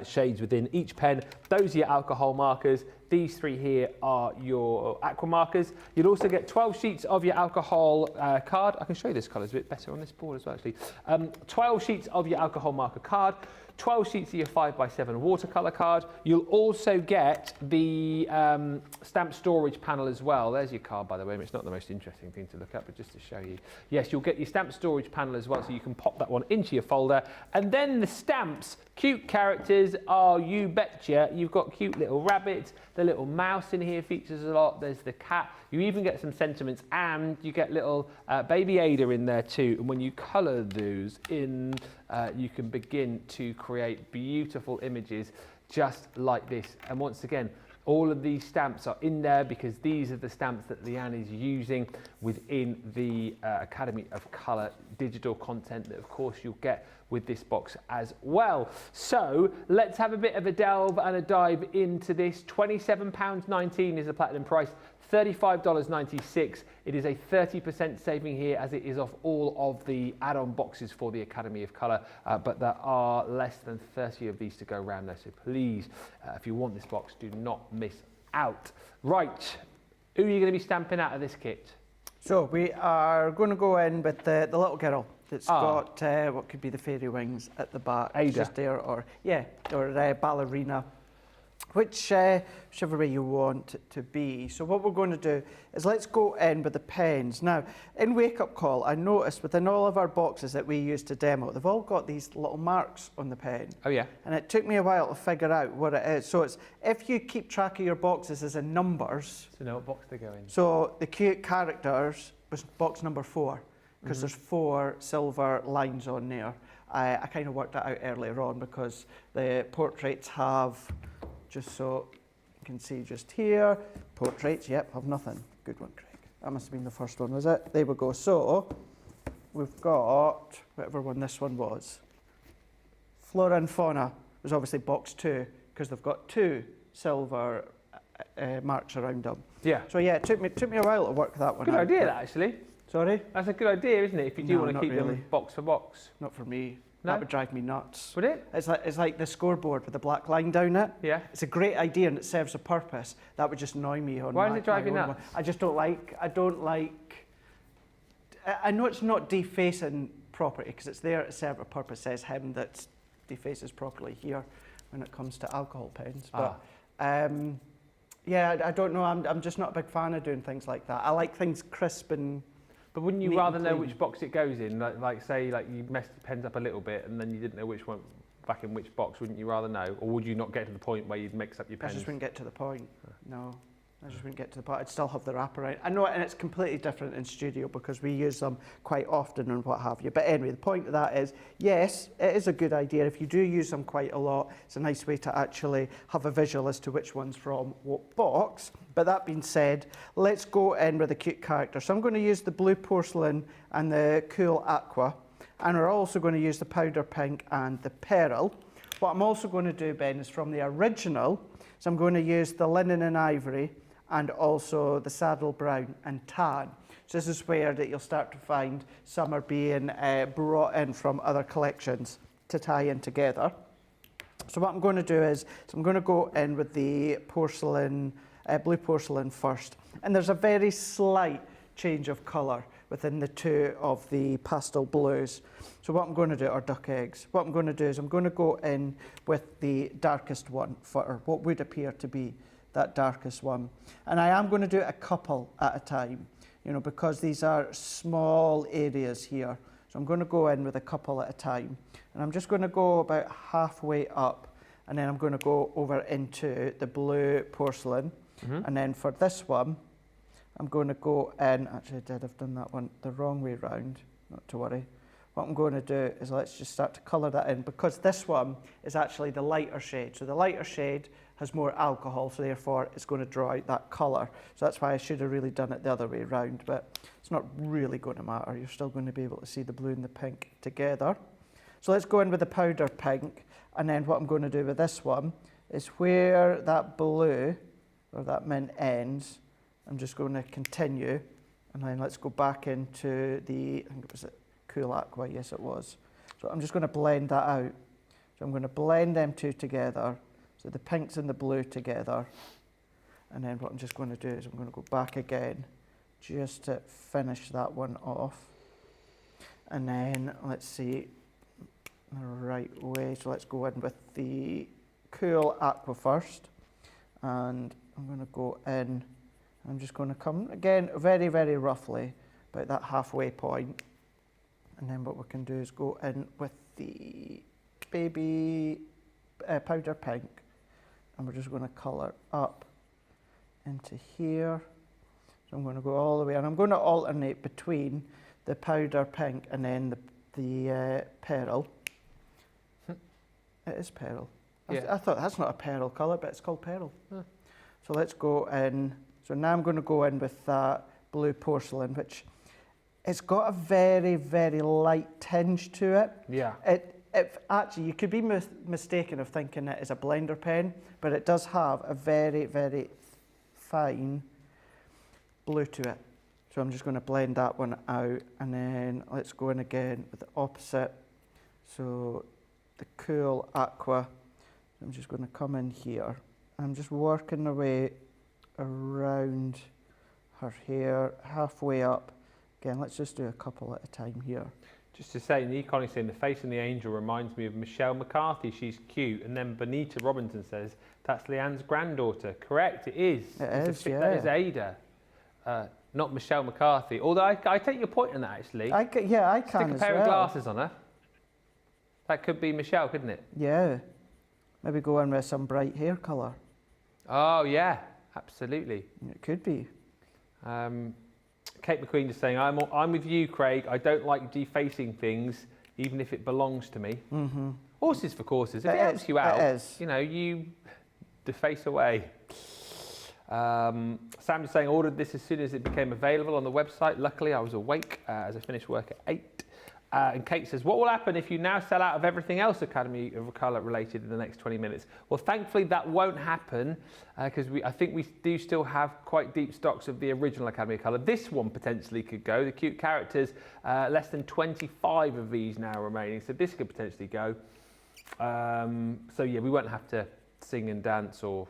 shades within each pen. Those are your alcohol markers. These 3 here are your aqua markers. You'll also get 12 sheets of your alcohol card. I can show you this colour, it's a bit better on this board as well, actually. 12 sheets of your alcohol marker card, 12 sheets of your 5x7 watercolour card. You'll also get the stamp storage panel as well. There's your card, by the way. It's not the most interesting thing to look at, but just to show you. Yes, you'll get your stamp storage panel as well, so you can pop that one into your folder. And then the stamps, cute characters, oh, you betcha. You've got cute little rabbits. The little mouse in here features a lot. There's the cat. You even get some sentiments, and you get little baby Ada in there too. And when you colour those in, you can begin to create beautiful images just like this. And once again, all of these stamps are in there because these are the stamps that Leanne is using within the Academy of Colour digital content that, of course, you'll get with this box as well. So let's have a bit of a delve and a dive into this. £27.19 is the platinum price. $35.96. It is a 30% saving here, as it is off all of the add-on boxes for the Academy of Colour, but there are less than 30 of these to go around there, so please, if you want this box, do not miss out. Right, who are you going to be stamping out of this kit? So we are going to go in with the little girl that's got what could be the fairy wings at the back. Ada. Just there, or ballerina. Whichever way you want it to be. So what we're going to do is let's go in with the pens. Now, in Wake Up Call, I noticed within all of our boxes that we use to demo, they've all got these little marks on the pen. Oh, yeah. And it took me a while to figure out what it is. So it's, if you keep track of your boxes as in numbers. So know what box they go in. So the cute characters was box number 4, because there's 4 silver lines on there. I kind of worked that out earlier on because the portraits have, just so you can see just here, portraits, yep, have nothing. Good one, Craig. That must have been the first one, was it? There we go. So we've got, whatever one this one was, Flora and Fauna was obviously box 2, because they've got 2 silver marks around them. Yeah. So yeah, it took me a while to work that one out. Good idea, that, actually. Sorry? That's a good idea, isn't it? If you do want to keep them box for box. Not for me. No? That would drive me nuts. Would it? It's like the scoreboard with the black line down it. Yeah. It's a great idea and it serves a purpose. That would just annoy me on Why does it drive you nuts? I just don't like, I know it's not defacing property because it's there to serve a purpose, says him that defaces properly here when it comes to alcohol pens. But yeah, I don't know, I'm just not a big fan of doing things like that. I like things crisp and But wouldn't you rather know which box it goes in? Like say you messed the pens up a little bit and then you didn't know which one back in which box, wouldn't you rather know? Or would you not get to the point where you'd mix up your pens? I just wouldn't get to the point, no. I just wouldn't get to the point. I'd still have the wraparound. I know, and it's completely different in studio because we use them quite often and what have you. But anyway, the point of that is, yes, it is a good idea. If you do use them quite a lot, it's a nice way to actually have a visual as to which one's from what box. But that being said, let's go in with a cute character. So I'm going to use the blue porcelain and the cool aqua. And we're also going to use the powder pink and the pearl. What I'm also going to do, Ben, is from the original. So I'm going to use the linen and ivory and also the saddle brown and tan. So this is where that you'll start to find some are being brought in from other collections to tie in together. So what I'm going to do is, I'm going to go in with the porcelain, blue porcelain first. And there's a very slight change of colour within the two of the pastel blues. So what I'm going to do are duck eggs. What I'm going to do is I'm going to go in with the darkest one, for what would appear to be that darkest one. And I am going to do a couple at a time, you know, because these are small areas here. So I'm going to go in with a couple at a time. And I'm just going to go about halfway up, and then I'm going to go over into the blue porcelain. And then for this one, I'm going to go in, actually I've done that one the wrong way round, not to worry. What I'm going to do is let's just start to colour that in, because this one is actually the lighter shade. So the lighter shade has more alcohol, so therefore it's going to draw out that colour. So that's why I should have really done it the other way round, but it's not really going to matter. You're still going to be able to see the blue and the pink together. So let's go in with the powder pink, and then what I'm going to do with this one is where that blue, or that mint ends, I'm just going to continue, and then let's go back into the, I think it was a Cool Aqua, yes it was. So I'm just going to blend that out. So I'm going to blend them two together, so the pinks and the blue together, and then what I'm just going to do is I'm going to go back again, just to finish that one off. And then, let's see, the right way, so let's go in with the Cool Aqua first, and I'm going to go in. I'm just going to come, again, very, very roughly, about that halfway point. And then what we can do is go in with the baby powder pink. And we're just going to colour up into here. So I'm going to go all the way, and I'm going to alternate between the powder pink and then the pearl. It is pearl. Yeah. I thought that's not a pearl colour, but it's called pearl. Huh. So let's go in. So now I'm going to go in with that blue porcelain, which it's got a very, very light tinge to it. Yeah. Actually, you could be mistaken of thinking it is a blender pen, but it does have a very, very fine blue to it. So I'm just going to blend that one out, and then let's go in again with the opposite. So the Cool Aqua. I'm just going to come in here. I'm just working my way around her hair, halfway up. Again, let's just do a couple at a time here. Just to say, Nikon's saying the face and the angel reminds me of Michelle McCarthy. She's cute. And then Bonita Robinson says that's Leanne's granddaughter. Correct, it is. It is, yeah. That is Ada, not Michelle McCarthy. Although I take your point on that, actually. I can Stick a as pair well. of glasses on her. That could be Michelle, couldn't it? Yeah. Maybe go in with some bright hair colour. Oh, yeah, absolutely. It could be. Kate McQueen just saying, I'm with you, Craig. I don't like defacing things, even if it belongs to me. Horses for courses. If it helps you out, you know, you deface away. Sam is saying, ordered this as soon as it became available on the website. Luckily, I was awake as I finished work at 8. And Kate says, what will happen if you now sell out of everything else Academy of Colour related in the next 20 minutes? Well, thankfully, that won't happen because I think we do still have quite deep stocks of the original Academy of Colour. This one potentially could go. The cute characters, less than 25 of these now remaining. So this could potentially go. So yeah, we won't have to sing and dance or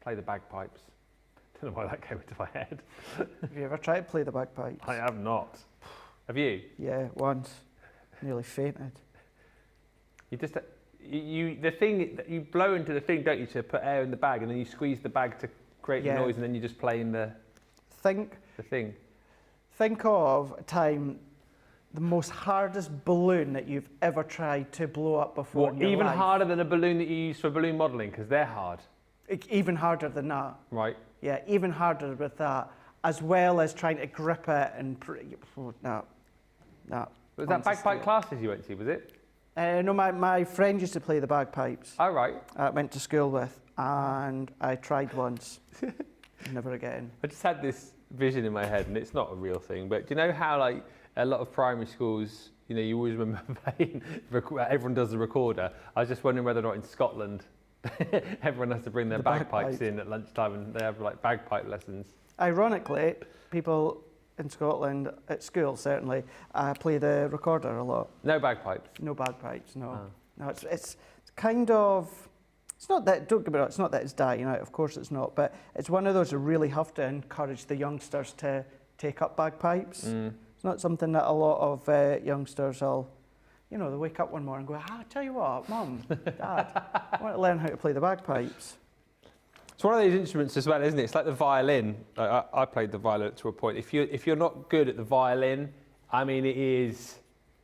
play the bagpipes. I don't know why that came into my head. Have you ever tried to play the bagpipes? I have not. Have you? Yeah, once. Nearly fainted. You just, the thing, you blow into the thing, don't you, to put air in the bag, and then you squeeze the bag to create the noise, and then you just play in the thing. Think of a time, the most hardest balloon that you've ever tried to blow up before in your even life. harder than a balloon that you use for balloon modelling, because they're hard. Even harder than that. Right. Yeah, even harder with that, as well as trying to grip it and... No. Was that bagpipe classes you went to, was it? No, my friend used to play the bagpipes. Oh, right. I went to school with, and I tried once. Never again. I just had this vision in my head, and it's not a real thing, but do you know how, like, a lot of primary schools, you know, you always remember playing, everyone does the recorder. I was just wondering whether or not in Scotland, everyone has to bring their bagpipes in at lunchtime, and they have, like, bagpipe lessons. Ironically, people in Scotland, at school certainly, play the recorder a lot. No bagpipes? No bagpipes, no. Oh. No, it's kind of, it's not that, don't get me wrong, it's not that it's dying out, of course it's not, but it's one of those that really have to encourage the youngsters to take up bagpipes. It's not something that a lot of youngsters will, you know, they wake up one morning and go, I tell you what, Mum, Dad, I want to learn how to play the bagpipes. It's one of those instruments as well, isn't it? It's like the violin. I played the violin to a point. If you're not good at the violin, I mean, it is.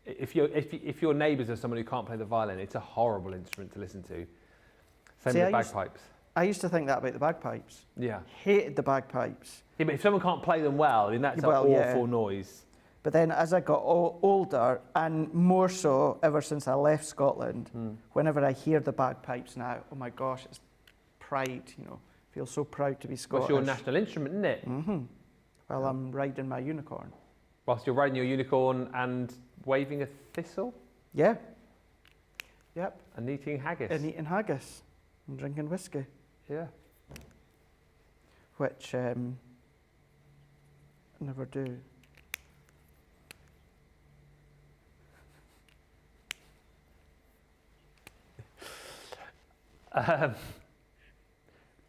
If your neighbours are someone who can't play the violin, it's a horrible instrument to listen to. Same with bagpipes. I used to think that about the bagpipes. Yeah. Hated the bagpipes. Yeah, but if someone can't play them well, I mean, that's an awful noise. But then as I got older, and more so ever since I left Scotland, whenever I hear the bagpipes now, oh my gosh, it's pride, you know. I feel so proud to be Scottish. It's your national instrument, isn't it? Well, I'm riding my unicorn. Whilst you're riding your unicorn and waving a thistle? Yeah. Yep. And eating haggis. And eating haggis. And drinking whiskey. Yeah. Which I never do.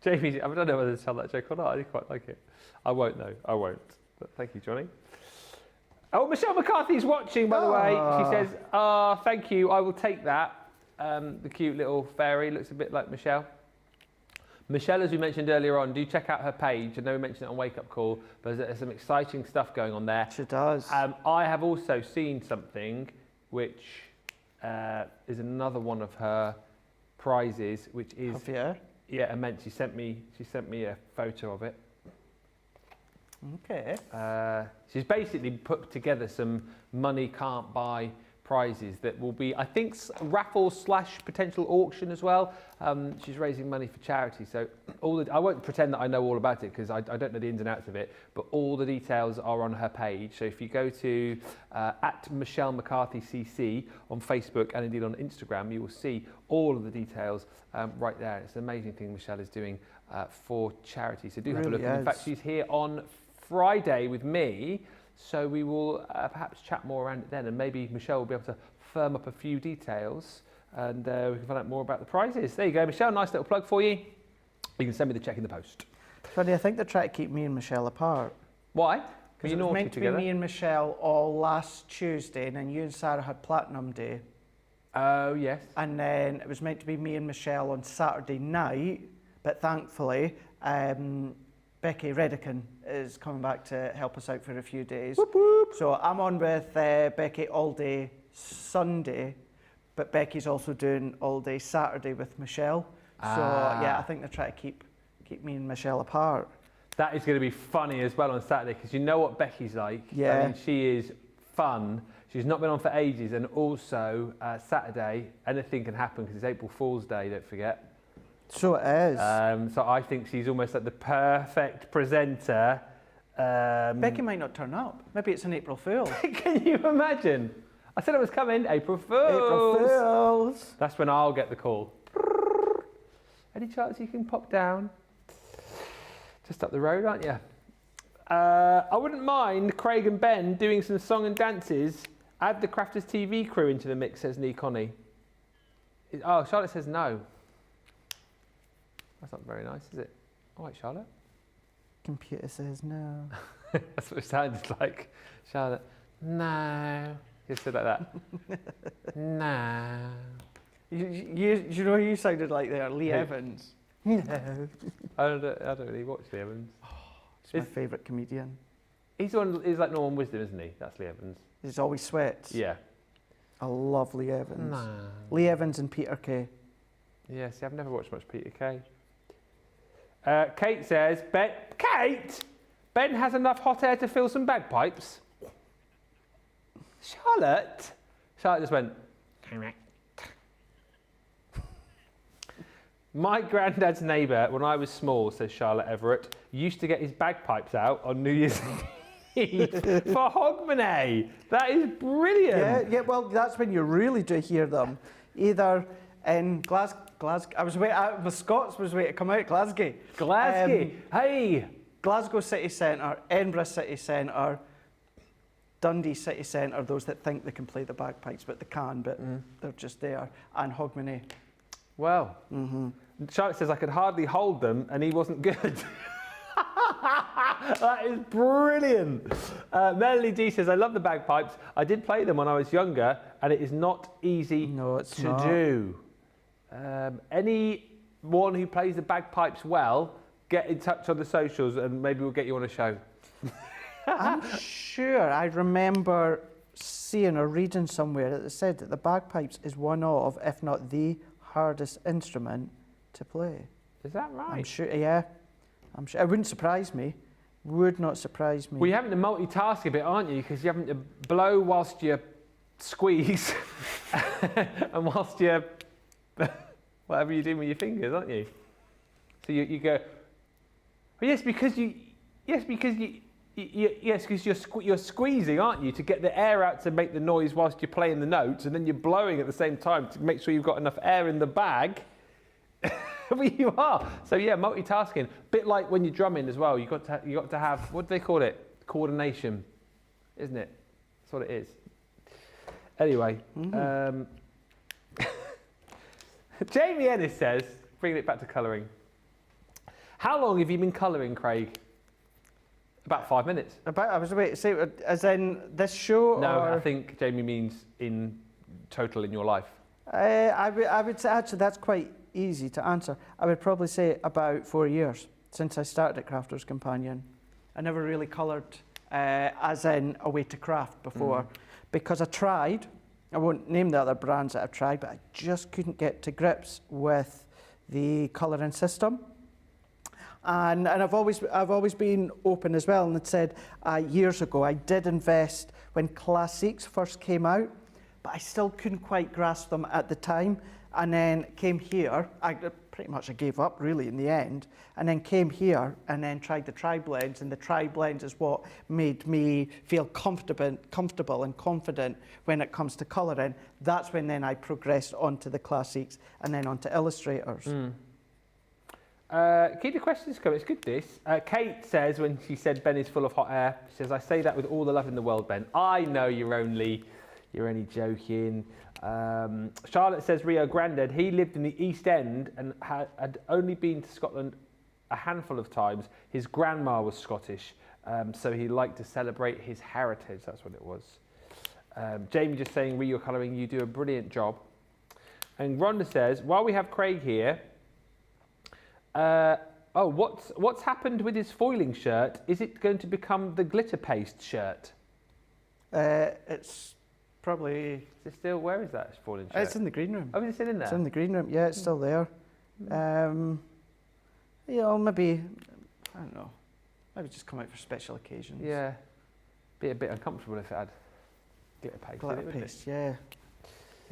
Jamie, I don't know whether to tell that joke or not. I quite like it. I won't though. I won't. But thank you, Johnny. Oh, Michelle McCarthy's watching, by the way. She says, thank you. I will take that. The cute little fairy looks a bit like Michelle. Michelle, as we mentioned earlier on, do check out her page. I know we mentioned it on Wake Up Call, but there's some exciting stuff going on there. She does. I have also seen something which is another one of her prizes, which is immense. She sent me a photo of it. Okay. She's basically put together some money can't buy prizes that will be, I think, raffle / potential auction as well. She's raising money for charity, so I won't pretend that I know all about it because I don't know the ins and outs of it, but all the details are on her page. So if you go to at Michelle McCarthy CC on Facebook and indeed on Instagram, you will see all of the details right there. It's an amazing thing Michelle is doing for charity, so do have a look. In fact, she's here on Friday with me, so we will perhaps chat more around it then, and maybe Michelle will be able to firm up a few details and we can find out more about the prizes. There you go, Michelle, nice little plug for you. You can send me the check in the post. Funny, I think they try to keep me and Michelle apart. Why? Because it was meant to be me and Michelle all last Tuesday, and then you and Sarah had Platinum Day. Oh, yes. And then it was meant to be me and Michelle on Saturday night, but thankfully, Becky Redican is coming back to help us out for a few days. Whoop, whoop. So I'm on with Becky all day Sunday, but Becky's also doing all day Saturday with Michelle. So yeah, I think they're trying to keep me and Michelle apart. That is going to be funny as well on Saturday, because you know what Becky's like. Yeah. I mean, she is fun. She's not been on for ages, and also Saturday, anything can happen because it's April Fool's Day, don't forget. So it is. So I think she's almost like the perfect presenter. Becky might not turn up. Maybe it's an April Fool. Can you imagine? I said it was coming, April Fools. April Fools. That's when I'll get the call. Any chance you can pop down? Just up the road, aren't you? I wouldn't mind Craig and Ben doing some song and dances. Add the Crafters TV crew into the mix, says Nee Connie. Oh, Charlotte says no. That's not very nice, is it? All right, Charlotte. Computer says no. That's what it sounded like. Charlotte, no. You said like that. No. You know who you sounded like there? Lee Evans. No. I don't really watch Lee Evans. He's my favourite comedian. He's like Norman Wisdom, isn't he? That's Lee Evans. He's always sweats. Yeah. I love Lee Evans. No. Lee Evans and Peter Kay. Yeah, see, I've never watched much Peter Kay. Kate says, Ben has enough hot air to fill some bagpipes. Charlotte just went, correct. My granddad's neighbour, when I was small, says Charlotte Everett, used to get his bagpipes out on New Year's Eve for Hogmanay. That is brilliant. Yeah, well, that's when you really do hear them. Either in Glasgow. The Scots was waiting to come out. Glasgow. Hey. Glasgow City Centre, Edinburgh City Centre, Dundee City Centre, those that think they can play the bagpipes, but they can, but they're just there. And Hogmanay. Well, Charlotte says I could hardly hold them and he wasn't good. That is brilliant. Melanie D says, I love the bagpipes. I did play them when I was younger and it is not easy to do. Anyone who plays the bagpipes well, get in touch on the socials and maybe we'll get you on a show. I'm sure I remember seeing or reading somewhere that it said that the bagpipes is one of, if not the hardest instrument to play. Is that right? I'm sure, yeah. I'm sure. It wouldn't surprise me. Would not surprise me. Well, you're having to multitask a bit, aren't you? Because you're having to blow whilst you squeeze and whilst you whatever you're doing with your fingers, aren't you? So you go. Well, yes, because you're squeezing, aren't you, to get the air out to make the noise whilst you're playing the notes, and then you're blowing at the same time to make sure you've got enough air in the bag. But you are. So yeah, multitasking. Bit like when you're drumming as well. You got to have, what do they call it? Coordination, isn't it? That's what it is. Anyway, Jamie Ennis says, bringing it back to colouring. How long have you been colouring, Craig? About 5 minutes. I was waiting to say, as in this show? No, or? I think Jamie means in total in your life. I would say, actually, that's quite easy to answer. I would probably say about 4 years since I started at Crafter's Companion. I never really coloured as in a way to craft before because I tried. I won't name the other brands that I've tried, but I just couldn't get to grips with the colouring system. And I've always been open as well, and had said years ago I did invest when Classics first came out, but I still couldn't quite grasp them at the time. And then came here, I gave up really in the end, and then came here and then tried the tri-blends, and the tri-blends is what made me feel comfortable and confident when it comes to colouring. That's when then I progressed onto the Classics and then onto Illustrators. Keep the questions coming, it's good this. Kate says, when she said Ben is full of hot air, she says, I say that with all the love in the world, Ben. I know you're only joking. Charlotte says Rio Grande, he lived in the East End and had only been to Scotland a handful of times. His grandma was Scottish, so he liked to celebrate his heritage. That's what it was. Jamie just saying, Rio Colouring, you do a brilliant job. And Rhonda says, while we have Craig here, what's happened with his foiling shirt? Is it going to become the glitter paste shirt? It's probably... Is it still, where is that foiling shirt? It's in the green room. Oh, is it still in there? It's in the green room, yeah, it's still there. Maybe, I don't know, maybe just come out for special occasions. Yeah, be a bit uncomfortable if it had glitter paste. Glitter paste, yeah.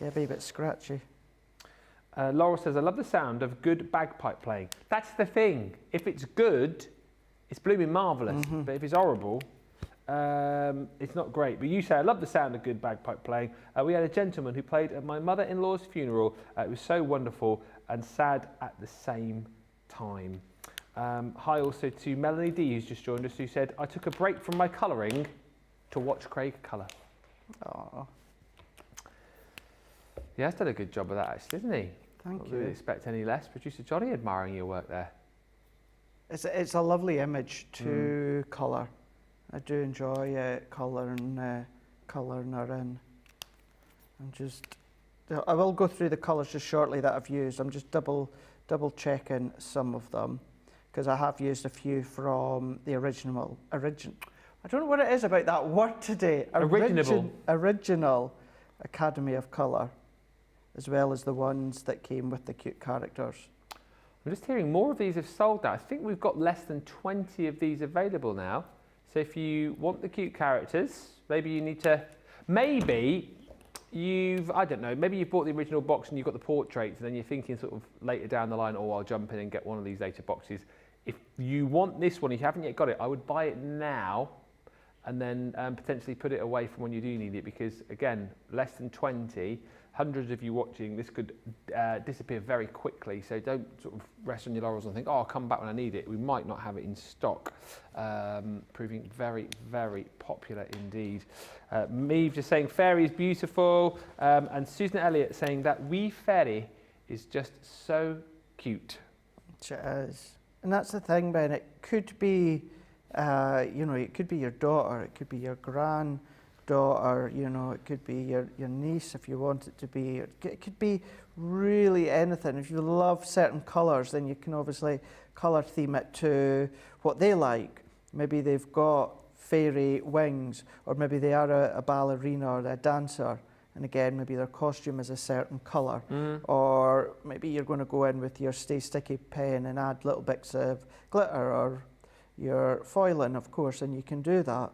Yeah, be a bit scratchy. Laurel says, I love the sound of good bagpipe playing. That's the thing. If it's good, it's blooming marvellous. But if it's horrible, it's not great. But you say, I love the sound of good bagpipe playing. We had a gentleman who played at my mother-in-law's funeral. It was so wonderful and sad at the same time. Hi also to Melanie D, who's just joined us, who said, I took a break from my colouring to watch Craig colour. Aww. Yeah, he's done a good job of that, actually, isn't he? Thank you. Not really expect any less. Producer Johnny admiring your work there. It's a lovely image to colour. I do enjoy colouring her in. I will go through the colours just shortly that I've used. I'm just double checking some of them because I have used a few from the original. I don't know what it is about that word today. Original Academy of Colour, as well as the ones that came with the cute characters. I'm just hearing more of these have sold now. I think we've got less than 20 of these available now. So if you want the cute characters, maybe you need to, maybe you've bought the original box and you've got the portraits, and then you're thinking sort of later down the line, oh, I'll jump in and get one of these later boxes. If you want this one, if you haven't yet got it, I would buy it now. and then potentially put it away from when you do need it, because again, less than 20, hundreds of you watching, this could disappear very quickly. So don't sort of rest on your laurels and think, oh, I'll come back when I need it. We might not have it in stock. Proving very, very popular indeed. Meave just saying fairy is beautiful, and Susan Elliott saying that wee fairy is just so cute. It is. And that's the thing, Ben, it could be, you know, it could be your daughter, it could be your granddaughter, you know, it could be your niece if you want it to be. It could be really anything. If you love certain colours, then you can obviously colour theme it to what they like. Maybe they've got fairy wings, or maybe they are a ballerina or a dancer. And again, maybe their costume is a certain colour. Or maybe you're going to go in with your Stay Sticky pen and add little bits of glitter, or your foiling, of course, and you can do that.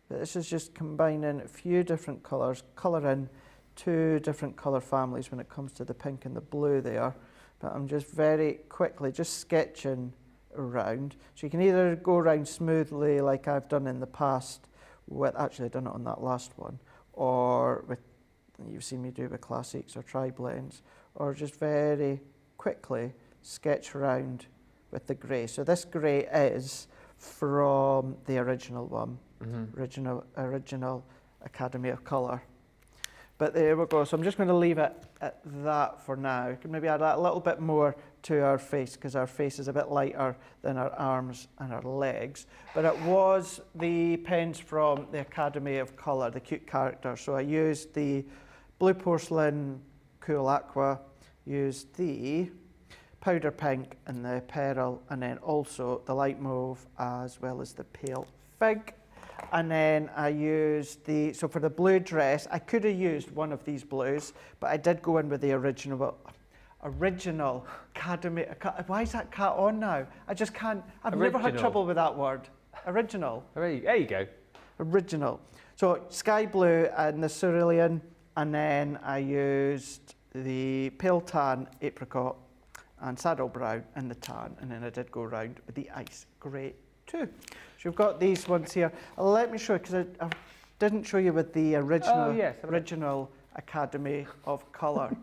But this is just combining a few different colours, colouring 2 different colour families when it comes to the pink and the blue there. But I'm just very quickly just sketching around. So you can either go around smoothly like I've done in the past, actually I've done it on that last one, or with, you've seen me do with classics or tri-blends, or just very quickly sketch around with the grey. So this grey is from the original one, original Academy of Colour. But there we go. So I'm just going to leave it at that for now. We can maybe add a little bit more to our face, because our face is a bit lighter than our arms and our legs. But it was the pens from the Academy of Colour, the cute characters. So I used the Blue Porcelain Cool Aqua, used the Powder Pink and the Pearl, and then also the Light Mauve as well as the Pale Fig. And then I used so for the blue dress, I could have used one of these blues, but I did go in with the original Academy. Why is that cat on now? I just can't, I've never had trouble with that word. Original. There you go. Original. So sky blue and the cerulean, and then I used the pale tan apricot and saddle brown and the tan, and then I did go around with the ice grey too. So you've got these ones here. Let me show you, because I didn't show you with the original Academy of Colour.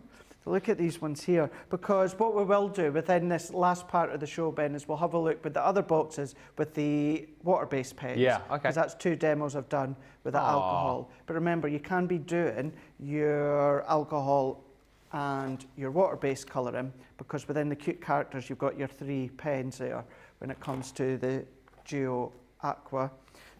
So look at these ones here, because what we will do within this last part of the show, Ben, is we'll have a look with the other boxes with the water-based pens. Yeah, okay. Because that's 2 demos I've done with the alcohol. But remember, you can be doing your alcohol and your water-based colouring, because within the cute characters, you've got your 3 pens there when it comes to the Duo Aqua.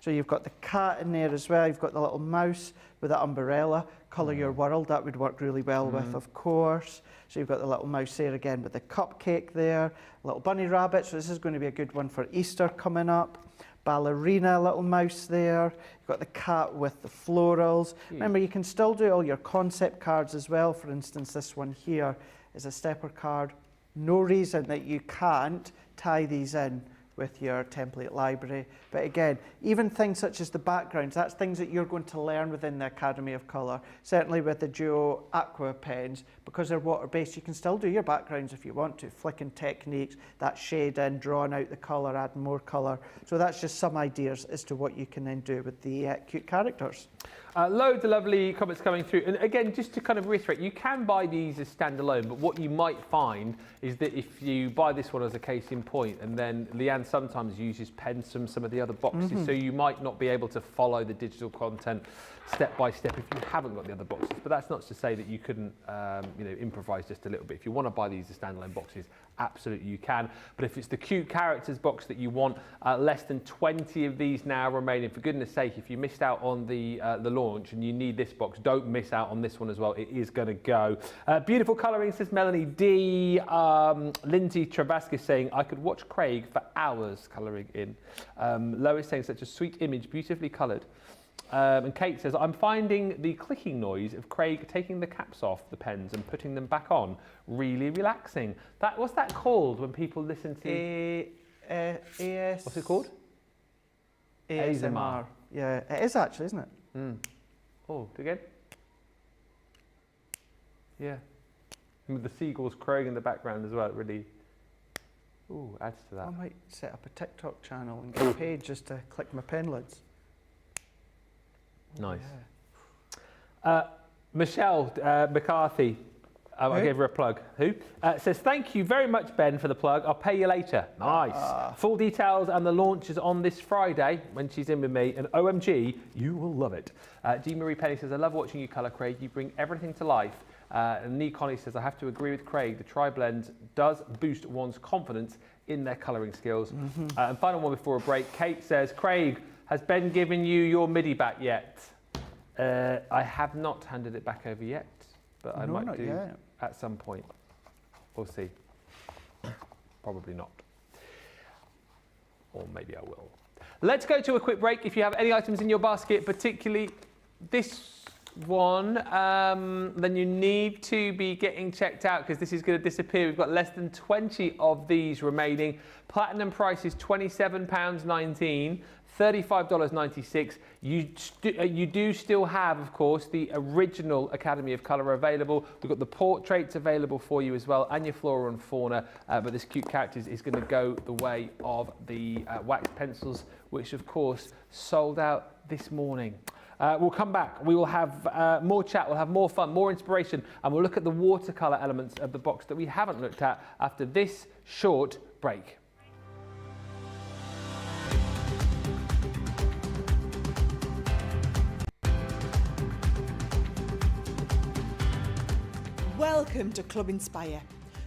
So you've got the cat in there as well. You've got the little mouse with the umbrella. Colour Your World, that would work really well with, of course. So you've got the little mouse there again with the cupcake there. Little bunny rabbit, so this is going to be a good one for Easter coming up. Ballerina, little mouse there. You've got the cat with the florals. Remember, you can still do all your concept cards as well. For instance, this one here is a stepper card. No reason that you can't tie these in with your template library. But again, even things such as the backgrounds, that's things that you're going to learn within the Academy of Colour. Certainly with the Duo Aqua pens, because they're water-based, you can still do your backgrounds if you want to. Flicking techniques, that shading, drawing out the colour, adding more colour. So that's just some ideas as to what you can then do with the cute characters. Loads of lovely comments coming through. And again, just to kind of reiterate, you can buy these as standalone, but what you might find is that if you buy this one as a case in point, and then Leanne sometimes uses pens from some of the other boxes, so you might not be able to follow the digital content step by step if you haven't got the other boxes. But that's not to say that you couldn't improvise just a little bit. If you want to buy these as standalone boxes, absolutely you can. But if it's the cute characters box that you want, less than 20 of these now remaining. For goodness sake, if you missed out on the launch and you need this box, don't miss out on this one as well. It is going to go. Beautiful colouring, says Melanie D. Lindsay Travascus saying, I could watch Craig for hours colouring in. Lois saying, such a sweet image, beautifully coloured. And Kate says, I'm finding the clicking noise of Craig taking the caps off the pens and putting them back on really relaxing. What's that called when people listen to... What's it called? ASMR. Yeah, it is actually, isn't it? Oh, do again? Yeah. And with the seagulls crowing in the background as well, it really adds to that. I might set up a TikTok channel and get paid just to click my pen lids. Nice. Michelle McCarthy, I gave her a plug. Who? Says, thank you very much, Ben, for the plug. I'll pay you later. Nice. Full details and the launch is on this Friday when she's in with me. And OMG, you will love it. Jean Marie Penny says, I love watching you colour, Craig. You bring everything to life. And Nee Connie says, I have to agree with Craig. The tri-blend does boost one's confidence in their colouring skills. And final one before a break. Kate says, Craig, has Ben given you your MIDI back yet? I have not handed it back over yet, but I might do yet. At some point. We'll see. Probably not. Or maybe I will. Let's go to a quick break. If you have any items in your basket, particularly this one, then you need to be getting checked out because this is going to disappear. We've got less than 20 of these remaining. Platinum price is £27.19. $35.96. You do still have, of course, the original Academy of Colour available. We've got the portraits available for you as well, and your flora and fauna. But this cute character is going to go the way of the wax pencils, which, of course, sold out this morning. We'll come back. We will have more chat. We'll have more fun, more inspiration, and we'll look at the watercolour elements of the box that we haven't looked at after this short break. Welcome to Club Inspire,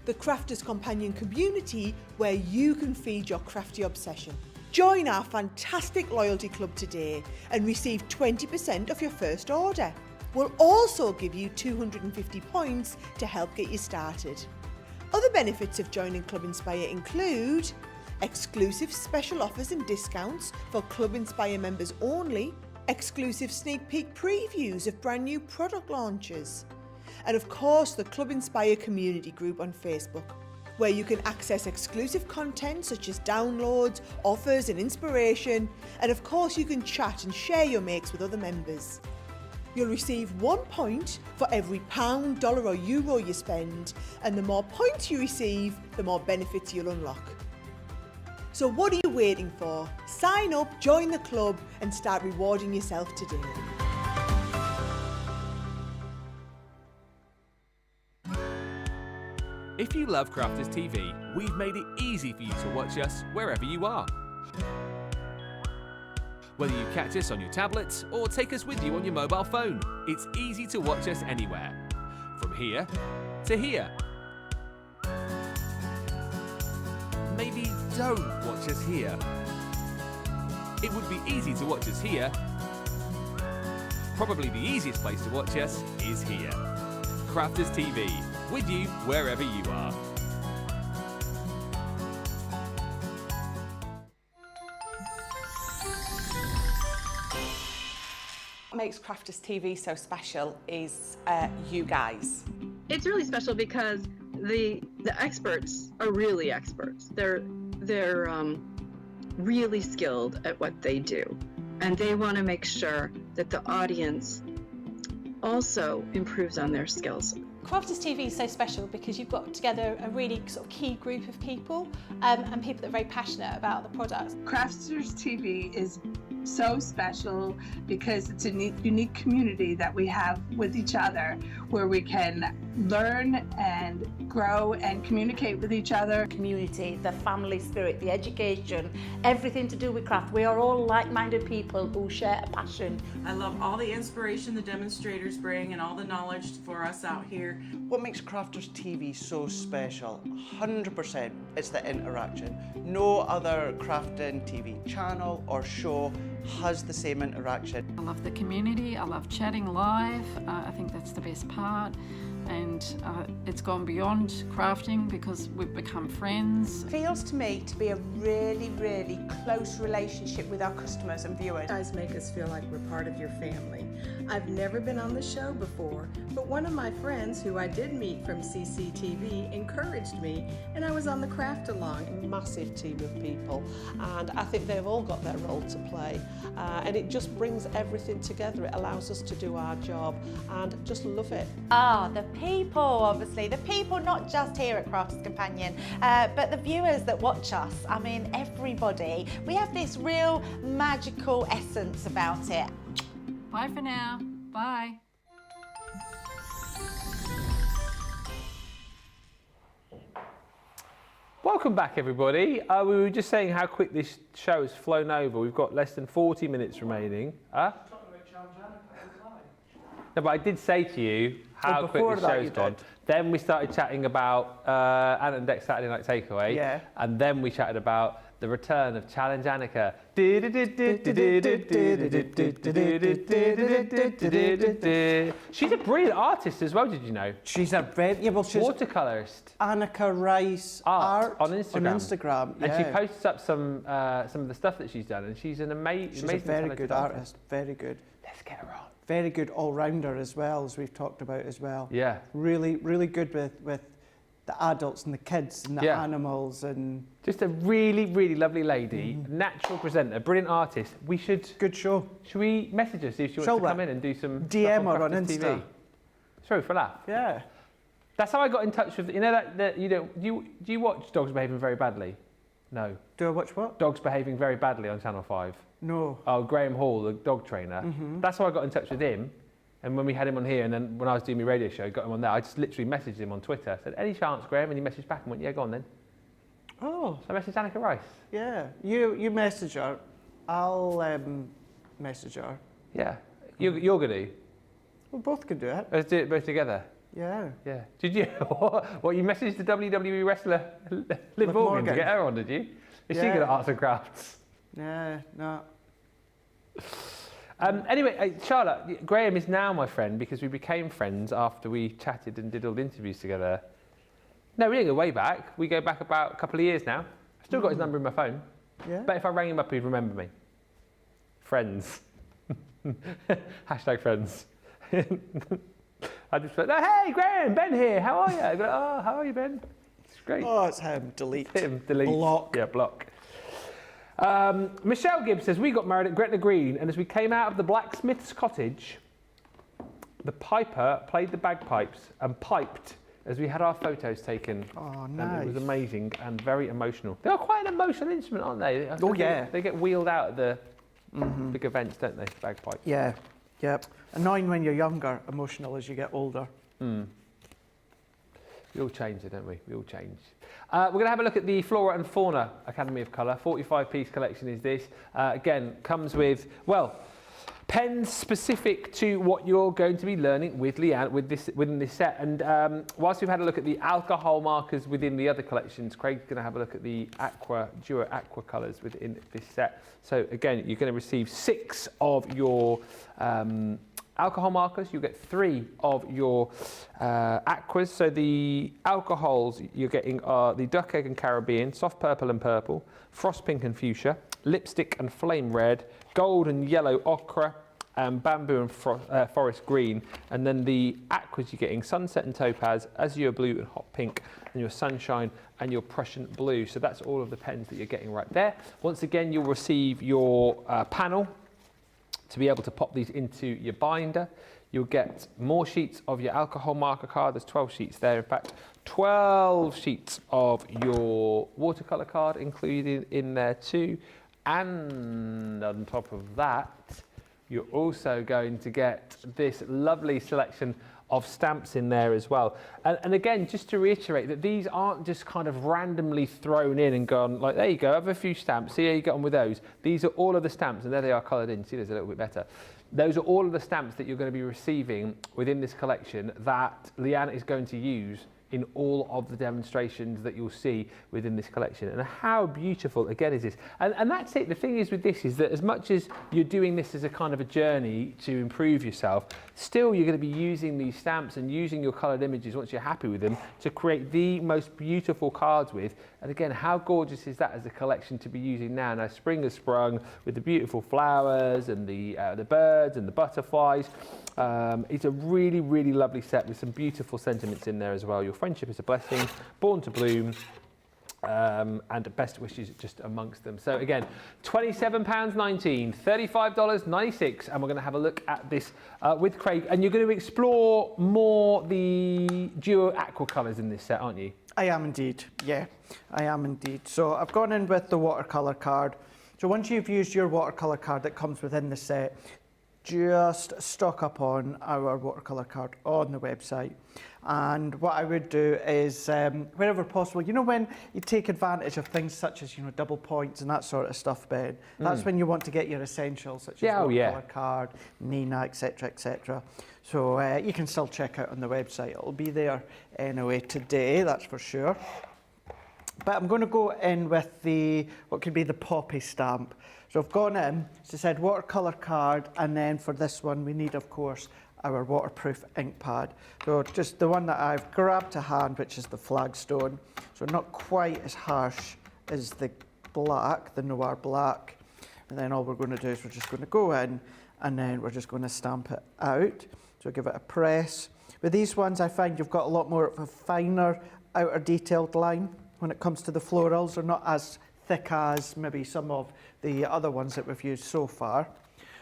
the crafters' companion community where you can feed your crafty obsession. Join our fantastic loyalty club today and receive 20% of your first order. We'll also give you 250 points to help get you started. Other benefits of joining Club Inspire include exclusive special offers and discounts for Club Inspire members only, exclusive sneak peek previews of brand new product launches, and of course the Club Inspire community group on Facebook, where you can access exclusive content such as downloads, offers and inspiration, and of course you can chat and share your makes with other members. You'll receive 1 point for every £1, dollar or euro you spend, and the more points you receive, the more benefits you'll unlock. So what are you waiting for? Sign up, join the club and start rewarding yourself today. If you love Crafters TV, we've made it easy for you to watch us wherever you are. Whether you catch us on your tablets or take us with you on your mobile phone, it's easy to watch us anywhere. From here to here. Maybe don't watch us here. It would be easy to watch us here. Probably the easiest place to watch us is here. Crafters TV, with you wherever you are. What makes Crafters TV so special is you guys. It's really special because the experts are really experts. They're really skilled at what they do, and they want to make sure that the audience also improves on their skills. Crafters TV is so special because you've got together a really sort of key group of people and people that are very passionate about the products. Crafters TV is so special because it's a unique community that we have with each other where we can learn and grow and communicate with each other. Community, the family spirit, the education, everything to do with craft. We are all like-minded people who share a passion. I love all the inspiration the demonstrators bring and all the knowledge for us out here. What makes Crafters TV so special? 100% it's the interaction. No other crafting TV channel or show has the same interaction. I love the community, I love chatting live, I think that's the best part. And it's gone beyond crafting because we've become friends. It feels to me to be a really, really close relationship with our customers and viewers. You guys make us feel like we're part of your family. I've never been on the show before, but one of my friends who I did meet from CCTV encouraged me, and I was on the craft along. Massive team of people, and I think they've all got their role to play, and it just brings everything together. It allows us to do our job and just love it. The people, obviously. The people not just here at Crafters Companion, but the viewers that watch us. I mean, everybody. We have this real magical essence about it. Bye for now. Bye. Welcome back, everybody. We were just saying how quick this show has flown over. We've got less than 40 minutes remaining. No, but I did say to you how quick this show's gone. Then we started chatting about Anna and Dex Saturday Night Takeaway. Yeah. And then we chatted about the return of Challenge Annika. She's a brilliant artist as well, did you know? She's a very she's watercolorist. Annika Rice art on Instagram. Yeah. And she posts up some of the stuff that she's done, and she's an amazing. She's a very good artist. Very good. Let's get her on. Very good all-rounder as well, as we've talked about as well. Yeah. Really, really good with the adults and the kids and the animals and... Just a really, really lovely lady, natural presenter, brilliant artist. We should... Good show. Should we message her, see if she wants to come in and do some DM stuff her on Crafters Insta. TV? Sorry for that. Yeah. That's how I got in touch with... You know that you don't... Do you watch Dogs Behaving Very Badly? No. Do I watch what? Dogs Behaving Very Badly on Channel 5. No. Oh, Graham Hall, the dog trainer. That's how I got in touch with him. And when we had him on here, and then when I was doing my radio show, got him on there, I just literally messaged him on Twitter. Said, any chance, Graham? And he messaged back and went, yeah, go on then. Oh. So I messaged Annika Rice. Yeah. You message her. I'll message her. Yeah. You're going to? We both can do it. Let's do it both together. Yeah. Yeah. Did you? What, you messaged the WWE wrestler Liv Morgan to get her on, did you? Is she good at arts and crafts? Yeah, no. Anyway, Charlotte, Graham is now my friend because we became friends after we chatted and did all the interviews together. No, we didn't go way back. We go back about a couple of years now. I've still got his number in my phone. Yeah. But if I rang him up, he'd remember me. Friends. Hashtag friends. I just went, oh, hey, Graham, Ben here. How are you? I go, oh, how are you, Ben? It's great. Oh, it's him. Delete. Him, delete. Block. Yeah, block. Michelle Gibbs says, we got married at Gretna Green, and as we came out of the blacksmith's cottage, the piper played the bagpipes and piped as we had our photos taken. Oh, nice. nice. And it was amazing and very emotional. They are quite an emotional instrument, aren't they? Oh, yeah. They get wheeled out at the big events, don't they, bagpipes? Yeah, yep. Annoying when you're younger, emotional as you get older. We all change, don't we? We all change. We're going to have a look at the Flora and Fauna Academy of Colour. 45-piece collection is this. Again, comes with, well, pens specific to what you're going to be learning with Leanne within this set. And whilst we've had a look at the alcohol markers within the other collections, Craig's going to have a look at the Duo Aqua colours within this set. So again, you're going to receive 6 of your alcohol markers. You'll get 3 of your aquas. So the alcohols you're getting are the Duck Egg and Caribbean, Soft Purple and Purple, Frost Pink and Fuchsia, Lipstick and Flame Red, Gold and Yellow Ochre, Bamboo and Forest Green. And then the aquas you're getting Sunset and Topaz, Azure Blue and Hot Pink, and your Sunshine and your Prussian Blue. So that's all of the pens that you're getting right there. Once again, you'll receive your panel to be able to pop these into your binder. You'll get more sheets of your alcohol marker card. There's 12 sheets there. In fact, 12 sheets of your watercolour card included in there too. And on top of that, you're also going to get this lovely selection of stamps in there as well. And again, just to reiterate that these aren't just kind of randomly thrown in and gone like, there you go, have a few stamps, see how you get on with those. These are all of the stamps, and there they are coloured in, see there's a little bit better. Those are all of the stamps that you're going to be receiving within this collection that Leanne is going to use in all of the demonstrations that you'll see within this collection. And how beautiful, again, is this? And that's it. The thing is with this is that as much as you're doing this as a kind of a journey to improve yourself, still you're going to be using these stamps and using your coloured images once you're happy with them to create the most beautiful cards with. And again, how gorgeous is that as a collection to be using now? Now, spring has sprung with the beautiful flowers and the birds and the butterflies. It's a really, really lovely set with some beautiful sentiments in there as well. Your friendship is a blessing, born to bloom, and best wishes just amongst them. So again, £27.19, $35.96, and we're going to have a look at this with Craig. And you're going to explore more the Duo Aqua colours in this set, aren't you? I am indeed, yeah, I am indeed. So I've gone in with the watercolour card. So once you've used your watercolour card that comes within the set, just stock up on our watercolour card on the website. And what I would do is, wherever possible, you know, when you take advantage of things such as, you know, double points and that sort of stuff, Ben, that's when you want to get your essentials such as watercolour card, Nina, etc., etc. So you can still check out on the website. It'll be there anyway today, that's for sure. But I'm going to go in with what could be the poppy stamp. So I've gone in, as I said, watercolour card, and then for this one we need, of course, our waterproof ink pad. So just the one that I've grabbed to hand, which is the Flagstone. So not quite as harsh as the black, the Noir Black. And then all we're going to do is we're just going to go in, and then we're just going to stamp it out. So give it a press. With these ones, I find you've got a lot more of a finer outer detailed line when it comes to the florals. They're not as thick as maybe some of the other ones that we've used so far.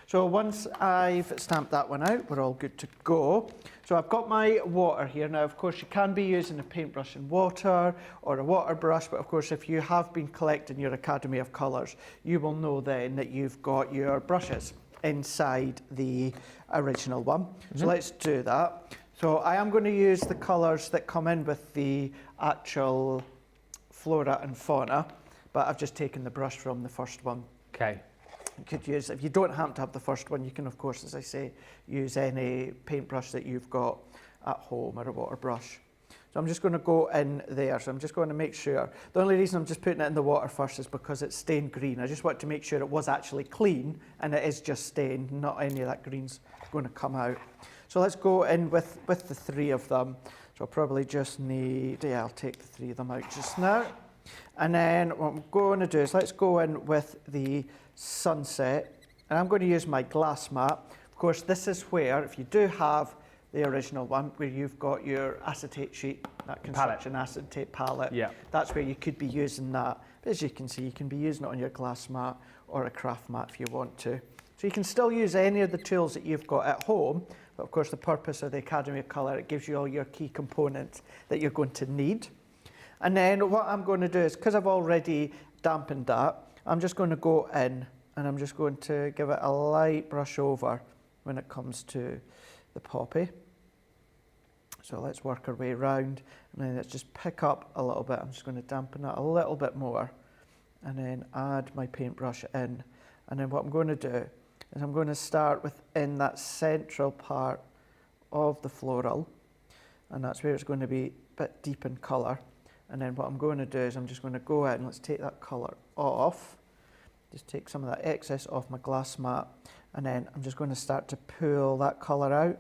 So once I've stamped that one out, we're all good to go. So I've got my water here. Now, of course, you can be using a paintbrush and water or a water brush, but of course, if you have been collecting your Academy of Colours, you will know then that you've got your brushes inside the original one. So let's do that. So I am going to use the colours that come in with the actual flora and fauna, but I've just taken the brush from the first one. Okay. You could use, if you don't happen to have the first one, you can, of course, as I say, use any paintbrush that you've got at home or a water brush. So I'm just going to go in there. So I'm just going to make sure. The only reason I'm just putting it in the water first is because it's stained green. I just want to make sure it was actually clean and it is just stained, not any of that green's going to come out. So let's go in with the three of them. So I'll probably just need, yeah, I'll take the three of them out just now. And then what I'm going to do is let's go in with the Sunset, and I'm going to use my glass mat. Of course, this is where, if you do have the original one, where you've got your acetate sheet, that construction acetate palette, that's where you could be using that. But as you can see, you can be using it on your glass mat or a craft mat if you want to. So you can still use any of the tools that you've got at home, but of course the purpose of the Academy of Colour, it gives you all your key components that you're going to need. And then what I'm going to do is, because I've already dampened that, I'm just going to go in and I'm just going to give it a light brush over when it comes to the poppy. So let's work our way around, and then let's just pick up a little bit. I'm just going to dampen that a little bit more and then add my paintbrush in. And then what I'm going to do is I'm going to start within that central part of the floral, and that's where it's going to be a bit deep in colour. And then what I'm going to do is I'm just going to go in, let's take that colour off, just take some of that excess off my glass mat, and then I'm just going to start to pull that colour out.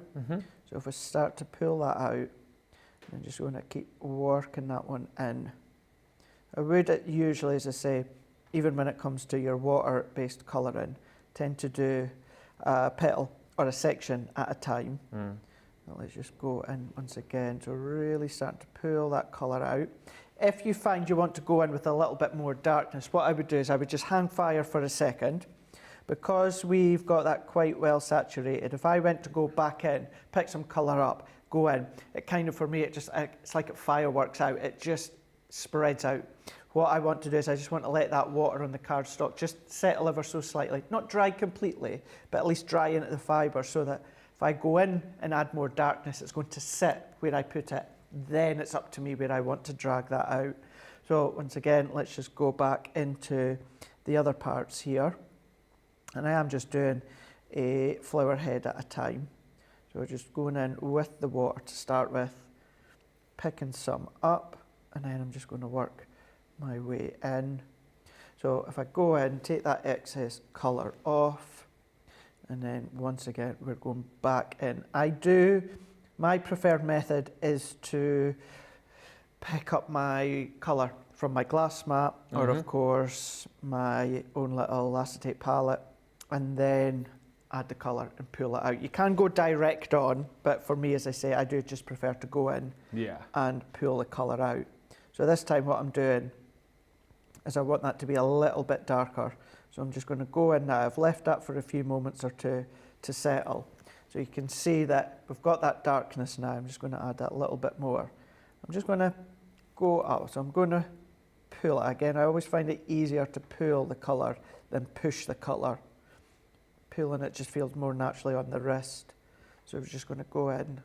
So if I start to pull that out, I'm just going to keep working that one in. I would usually, as I say, even when it comes to your water-based colouring, tend to do a petal or a section at a time. Let's just go in once again to really start to pull that colour out. If you find you want to go in with a little bit more darkness, what I would do is I would just hang fire for a second. Because we've got that quite well saturated, if I went to go back in, pick some colour up, go in, it kind of, for me, it's like it fireworks out, it just spreads out. What I want to do is I just want to let that water on the cardstock just settle ever so slightly, not dry completely, but at least dry into the fibre, so that if I go in and add more darkness, it's going to sit where I put it. Then it's up to me where I want to drag that out. So once again, let's just go back into the other parts here. And I am just doing a flower head at a time. So we're just going in with the water to start with, picking some up, and then I'm just going to work my way in. So if I go in, take that excess colour off, and then once again, we're going back in. My preferred method is to pick up my colour from my glass mat, or of course, my own little acetate palette, and then add the colour and pull it out. You can go direct on, but for me, as I say, I do just prefer to go in and pull the colour out. So this time what I'm doing is I want that to be a little bit darker. So I'm just going to go in now. I've left that for a few moments or two to settle. So you can see that we've got that darkness now. I'm just going to add that a little bit more. I'm just going to go up. So I'm going to pull it again. I always find it easier to pull the colour than push the colour. pooling it just feels more naturally on the wrist. So we're just going to go in,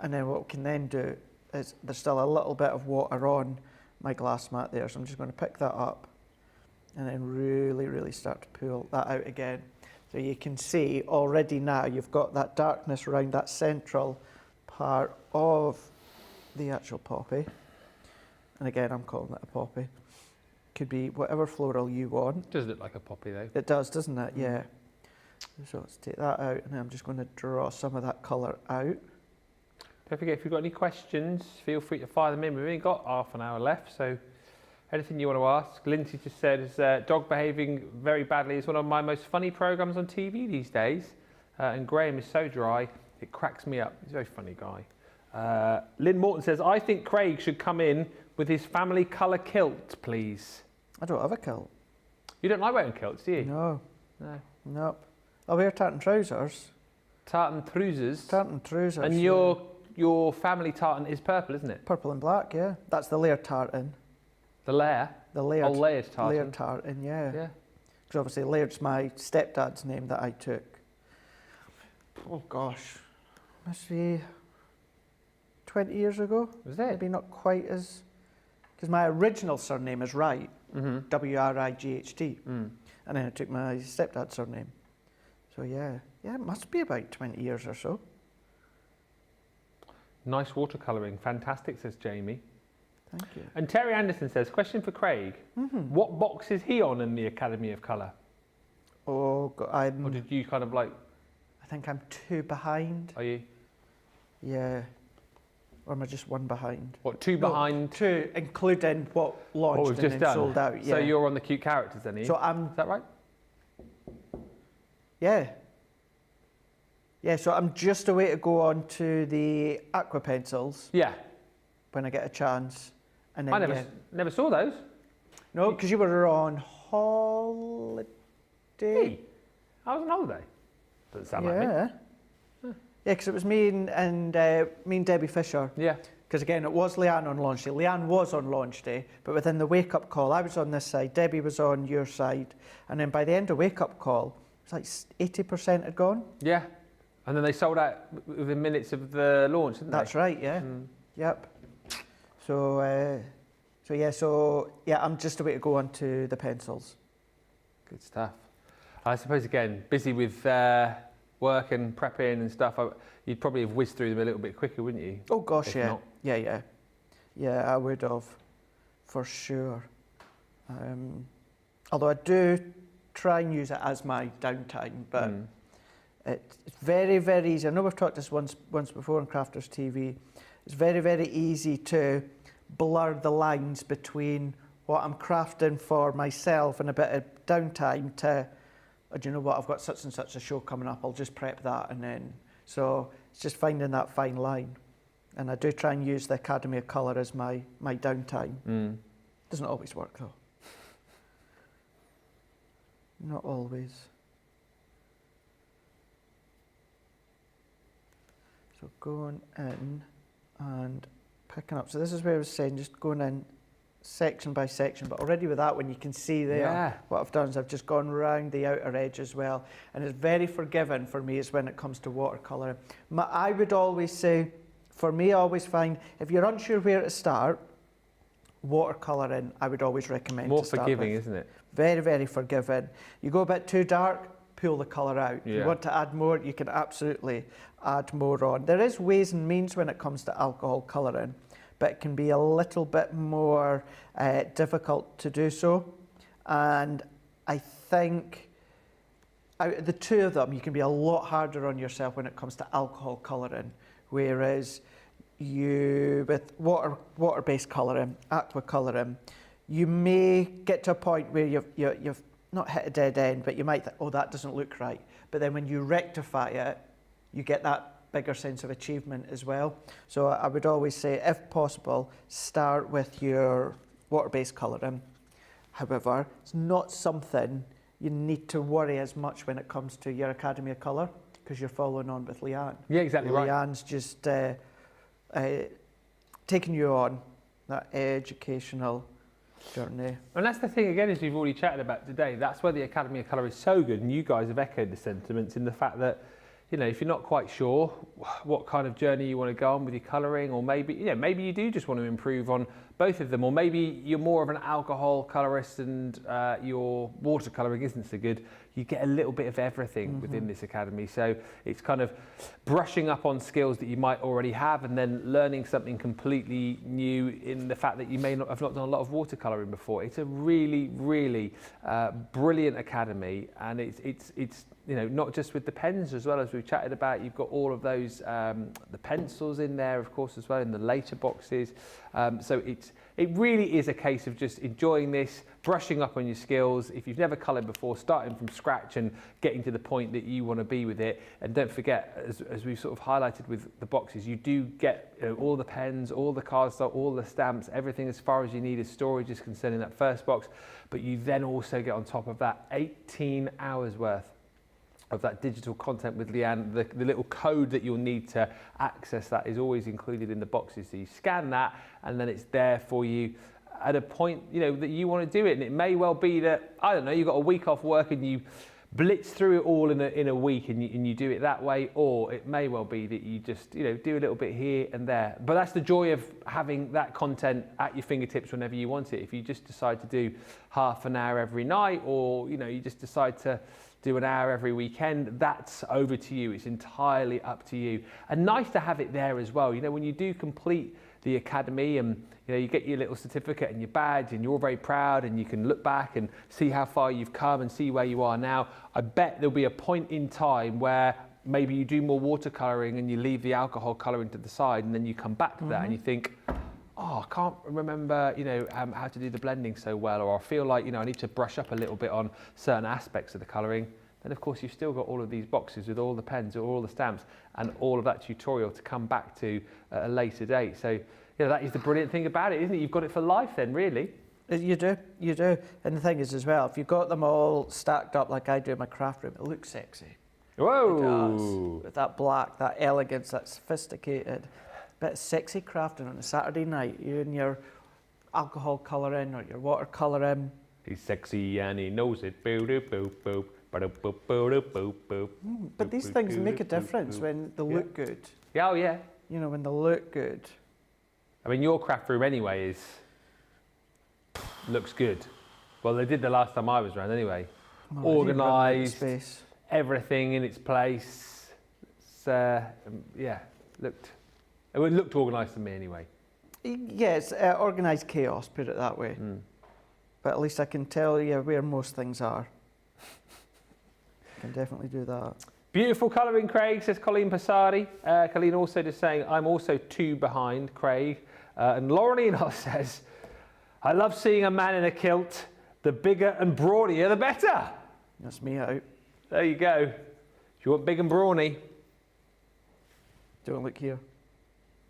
and then what we can then do is there's still a little bit of water on my glass mat there, so I'm just going to pick that up and then really, really start to pull that out again. So you can see already now you've got that darkness around that central part of the actual poppy. And again, I'm calling it a poppy. Could be whatever floral you want. Does look like a poppy though. It does, doesn't it? Yeah. So let's take that out, and then I'm just going to draw some of that colour out. Don't forget, if you've got any questions, feel free to fire them in. We've only got half an hour left, so anything you want to ask. Lindsay just said, is dog behaving very badly. It's one of my most funny programmes on TV these days. And Graham is so dry, it cracks me up. He's a very funny guy. Lynn Morton says, I think Craig should come in with his family colour kilt, please. I don't have a kilt. You don't like wearing kilts, do you? No. No. Nope. I wear tartan trousers. Tartan trousers? Tartan trousers. And your family tartan is purple, isn't it? Purple and black, yeah. That's the Laird tartan. The Laird? The Laird. Oh, Laird tartan. Laird tartan, yeah. Yeah. Because obviously Laird's my stepdad's name that I took. Oh gosh, must be 20 years ago. Was it? Maybe not quite as... Because my original surname is Wright, W-R-I-G-H-T. And then I took my stepdad's surname. So yeah, it must be about 20 years or so. Nice watercolouring, fantastic, says Jamie. Thank you. And Terry Anderson says, question for Craig. What box is he on in the Academy of Colour? Oh, God, or did you kind of like... I think I'm 2 behind. Are you? Yeah. Or am I just 1 behind? What, 2 behind? 2, including what launched we've just and then done. sold out. Yeah. So you're on the cute characters then, are you? So I'm... Is that right? Yeah. Yeah, so I'm just away to go on to the aqua pencils. Yeah. When I get a chance. And then, I never saw those. No, because you were on holiday. Hey, I was on holiday. Doesn't sound like me. Yeah, because it was me and Debbie Fisher. Yeah. Because again, it was Leanne on launch day. Leanne was on launch day, but within the wake-up call, I was on this side, Debbie was on your side, and then by the end of wake-up call, it was like 80% had gone. Yeah. And then they sold out within minutes of the launch, didn't they? That's right, yeah. Yep. So, I'm just away to go on to the pencils. Good stuff. I suppose, again, busy with work and prepping and stuff, you'd probably have whizzed through them a little bit quicker, wouldn't you? Oh, gosh, If yeah. not. Yeah, I would have, for sure. Although I do try and use it as my downtime, but it's very, very easy. I know we've talked this once before on Crafters TV. It's very, very easy to blur the lines between what I'm crafting for myself and a bit of downtime to, oh, do you know what, I've got such and such a show coming up, I'll just prep that and then. So it's just finding that fine line. And I do try and use the Academy of Colour as my downtime. Doesn't always work though. Not always. So going in and picking up. So this is where I was saying, just going in section by section, but already with that one, you can see there, what I've done is I've just gone round the outer edge as well. And it's very forgiving for me is when it comes to watercolour. I would always say, for me, I always find, if you're unsure where to start, watercolouring, I would always recommend More to start forgiving, with. isn't it? Very, very forgiving. You go a bit too dark, pull the colour out. If Yeah. you want to add more, you can absolutely add more on. There is ways and means when it comes to alcohol colouring, but it can be a little bit more difficult to do so. And I think out of the two of them, you can be a lot harder on yourself when it comes to alcohol colouring, whereas with water-based colouring, aqua colouring, you may get to a point where you've not hit a dead end, but you might think, oh, that doesn't look right. But then when you rectify it, you get that bigger sense of achievement as well. So I would always say, if possible, start with your water-based colouring. However, it's not something you need to worry as much when it comes to your Academy of Colour, because you're following on with Leanne. Yeah, exactly right. Leanne's just taking you on that educational journey. And that's the thing, again, as we've already chatted about today, that's where the Academy of Colour is so good, and you guys have echoed the sentiments in the fact that, you know, if you're not quite sure what kind of journey you want to go on with your colouring, or maybe, you know, maybe you do just want to improve on both of them, or maybe you're more of an alcohol colourist and your watercolouring isn't so good, you get a little bit of everything within this academy. So it's kind of brushing up on skills that you might already have, and then learning something completely new in the fact that you may not have done a lot of watercolouring before. It's a really, really brilliant academy, and it's you know, not just with the pens as well, as we've chatted about. You've got all of those the pencils in there, of course, as well, in the later boxes. So it really is a case of just enjoying this, brushing up on your skills. If you've never coloured before, starting from scratch and getting to the point that you want to be with it. And don't forget, as we've sort of highlighted with the boxes, you do get, you know, all the pens, all the cardstock, all the stamps, everything as far as you need as storage is concerned in that first box. But you then also get on top of that 18 hours worth of that digital content with Leanne. The little code that you'll need to access that is always included in the boxes. So you scan that, and then it's there for you at a point, you know, that you want to do it. And it may well be that, I don't know, you've got a week off work and you blitz through it all in a week and you do it that way, or it may well be that you just, you know, do a little bit here and there. But that's the joy of having that content at your fingertips whenever you want it. If you just decide to do half an hour every night, or, you know, you just decide to do an hour every weekend, that's over to you. It's entirely up to you. And nice to have it there as well. You know, when you do complete the academy and, you know, you get your little certificate and your badge and you're very proud and you can look back and see how far you've come and see where you are now. I bet there'll be a point in time where maybe you do more watercolouring and you leave the alcohol colouring to the side, and then you come back to that and you think, oh, I can't remember, you know, how to do the blending so well, or I feel like, you know, I need to brush up a little bit on certain aspects of the colouring. Then of course you've still got all of these boxes with all the pens or all the stamps and all of that tutorial to come back to at a later date. So, you know, that is the brilliant thing about it, isn't it? You've got it for life then, really. You do. And the thing is as well, if you've got them all stacked up like I do in my craft room, it looks sexy. Whoa! It does. With that black, that elegance, that sophisticated bit of sexy crafting on a Saturday night, you and your alcohol colouring or your watercolouring. He's sexy and he knows it. Boop, boop, boop. But these things make a difference when they look good. Yeah, oh yeah. You know, when they look good. I mean, your craft room anyway looks good. Well, they did the last time I was around anyway. Organised, everything in its place. It's, yeah, it looked organised to me anyway. Yes, organised chaos, put it that way. But at least I can tell you where most things are. I can definitely do that. Beautiful colouring, Craig, says Colleen Passardi. Colleen also just saying, I'm also 2 behind, Craig. And Lauren Enoch says, I love seeing a man in a kilt. The bigger and brawnier, the better. That's me out. There you go. If you want big and brawny. Don't look here.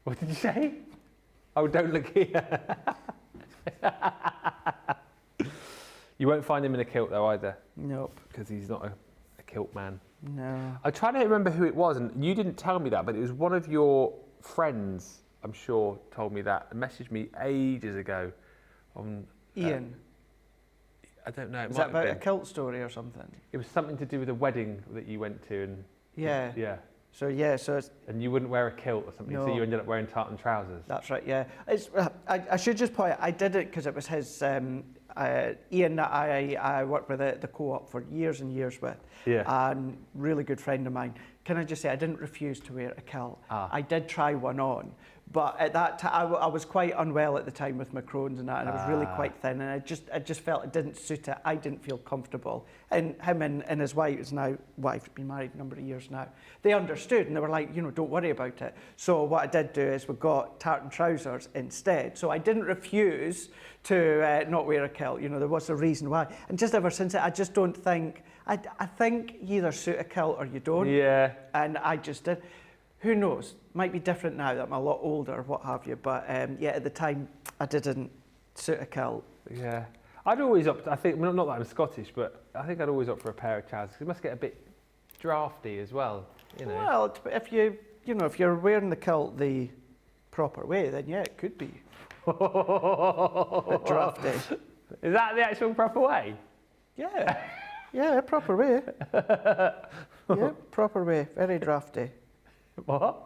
What did you say? Oh, don't look here. You won't find him in a kilt though either. Nope. Because he's not a kilt man. No. I try to remember who it was, and you didn't tell me that, but it was one of your friends, I'm sure, told me that and messaged me ages ago. On Ian. I don't know. Is that about a kilt story or something? It was something to do with a wedding that you went to, and yeah. Yeah. So it's... And you wouldn't wear a kilt or something, so you ended up wearing tartan trousers. That's right, yeah. It's, I should just point out, I did it because it was his... Ian that I worked with at the co-op for years and years with, and really good friend of mine. Can I just say, I didn't refuse to wear a kilt. I did try one on, but at that time I was quite unwell at the time with my Crohn's and that, and I was really quite thin, and I just felt it didn't suit it. I didn't feel comfortable. And him and his wife, is now wife, been married a number of years now, they understood and they were like, you know, don't worry about it. So what I did do is we got tartan trousers instead. So I didn't refuse to not wear a kilt. You know, there was a reason why. And just ever since, I just don't think, I think you either suit a kilt or you don't. Yeah. And I just did. Who knows? Might be different now that I'm a lot older, what have you. But yeah, at the time, I didn't suit a kilt. Yeah. I'd always opt, I think, well, not that I'm Scottish, but I think I'd always opt for a pair of trousers. It must get a bit drafty as well, you know. Well, if if you're wearing the kilt the proper way, then yeah, it could be. A drafty. Is that the actual proper way? Yeah. Yeah, proper way. Yeah, proper way. Very drafty. What?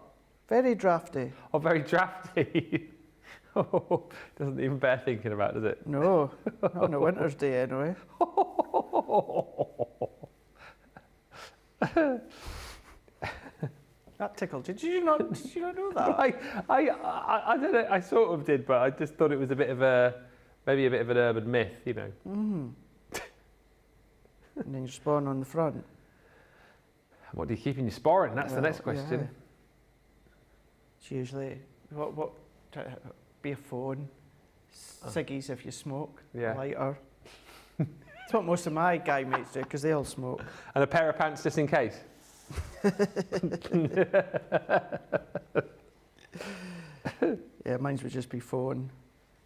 Very drafty. Oh, very drafty. Doesn't even bear thinking about, does it? No, not on a winter's day anyway. That tickled. Did you not know that? I don't know. I sort of did, but I just thought it was a bit of a, maybe a bit of an urban myth, you know. Mm. And then you spawn on the front. What do you keep in your sporran? That's the next question. Yeah. It's usually what be a phone, ciggies if you smoke, lighter. That's what most of my guy mates do because they all smoke. And a pair of pants just in case. Yeah, mine would just be phone.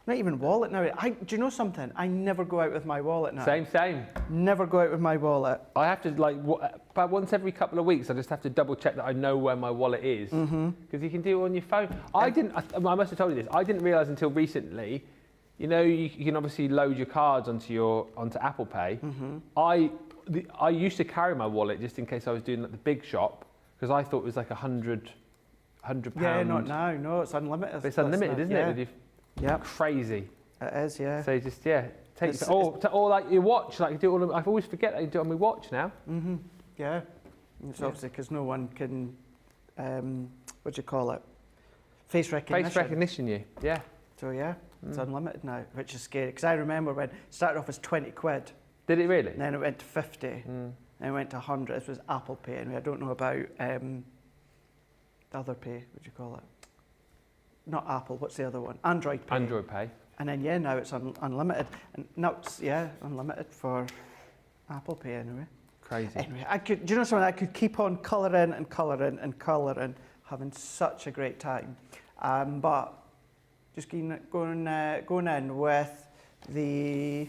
Not even wallet now. Do you know something? I never go out with my wallet now. Same. Never go out with my wallet. I have to, like, about once every couple of weeks, I just have to double check that I know where my wallet is. Because you can do it on your phone. I must have told you this. I didn't realise until recently, you know, you can obviously load your cards onto Apple Pay. I used to carry my wallet just in case I was doing like the big shop, because I thought it was like £100. Yeah, not now. No, it's unlimited. But it's unlimited, isn't it? Yeah. Crazy. It is, yeah. So just, takes or like your watch, like you do it on, I always forget that you do it on my watch now. Yeah. It's obviously because no one can, what do you call it? Face recognition. Face recognition, yeah. So yeah, it's unlimited now, which is scary. Because I remember when it started off as 20 quid. Did it really? And then it went to 50. Then it went to 100. This was Apple Pay. And I don't know about the other pay, what do you call it? Not Apple, what's the other one? Android Pay. Android Pay. And then, now it's unlimited. And now it's, unlimited for Apple Pay anyway. Crazy. Anyway, do you know something? I could keep on colouring and colouring and colouring, having such a great time. But just going in with the...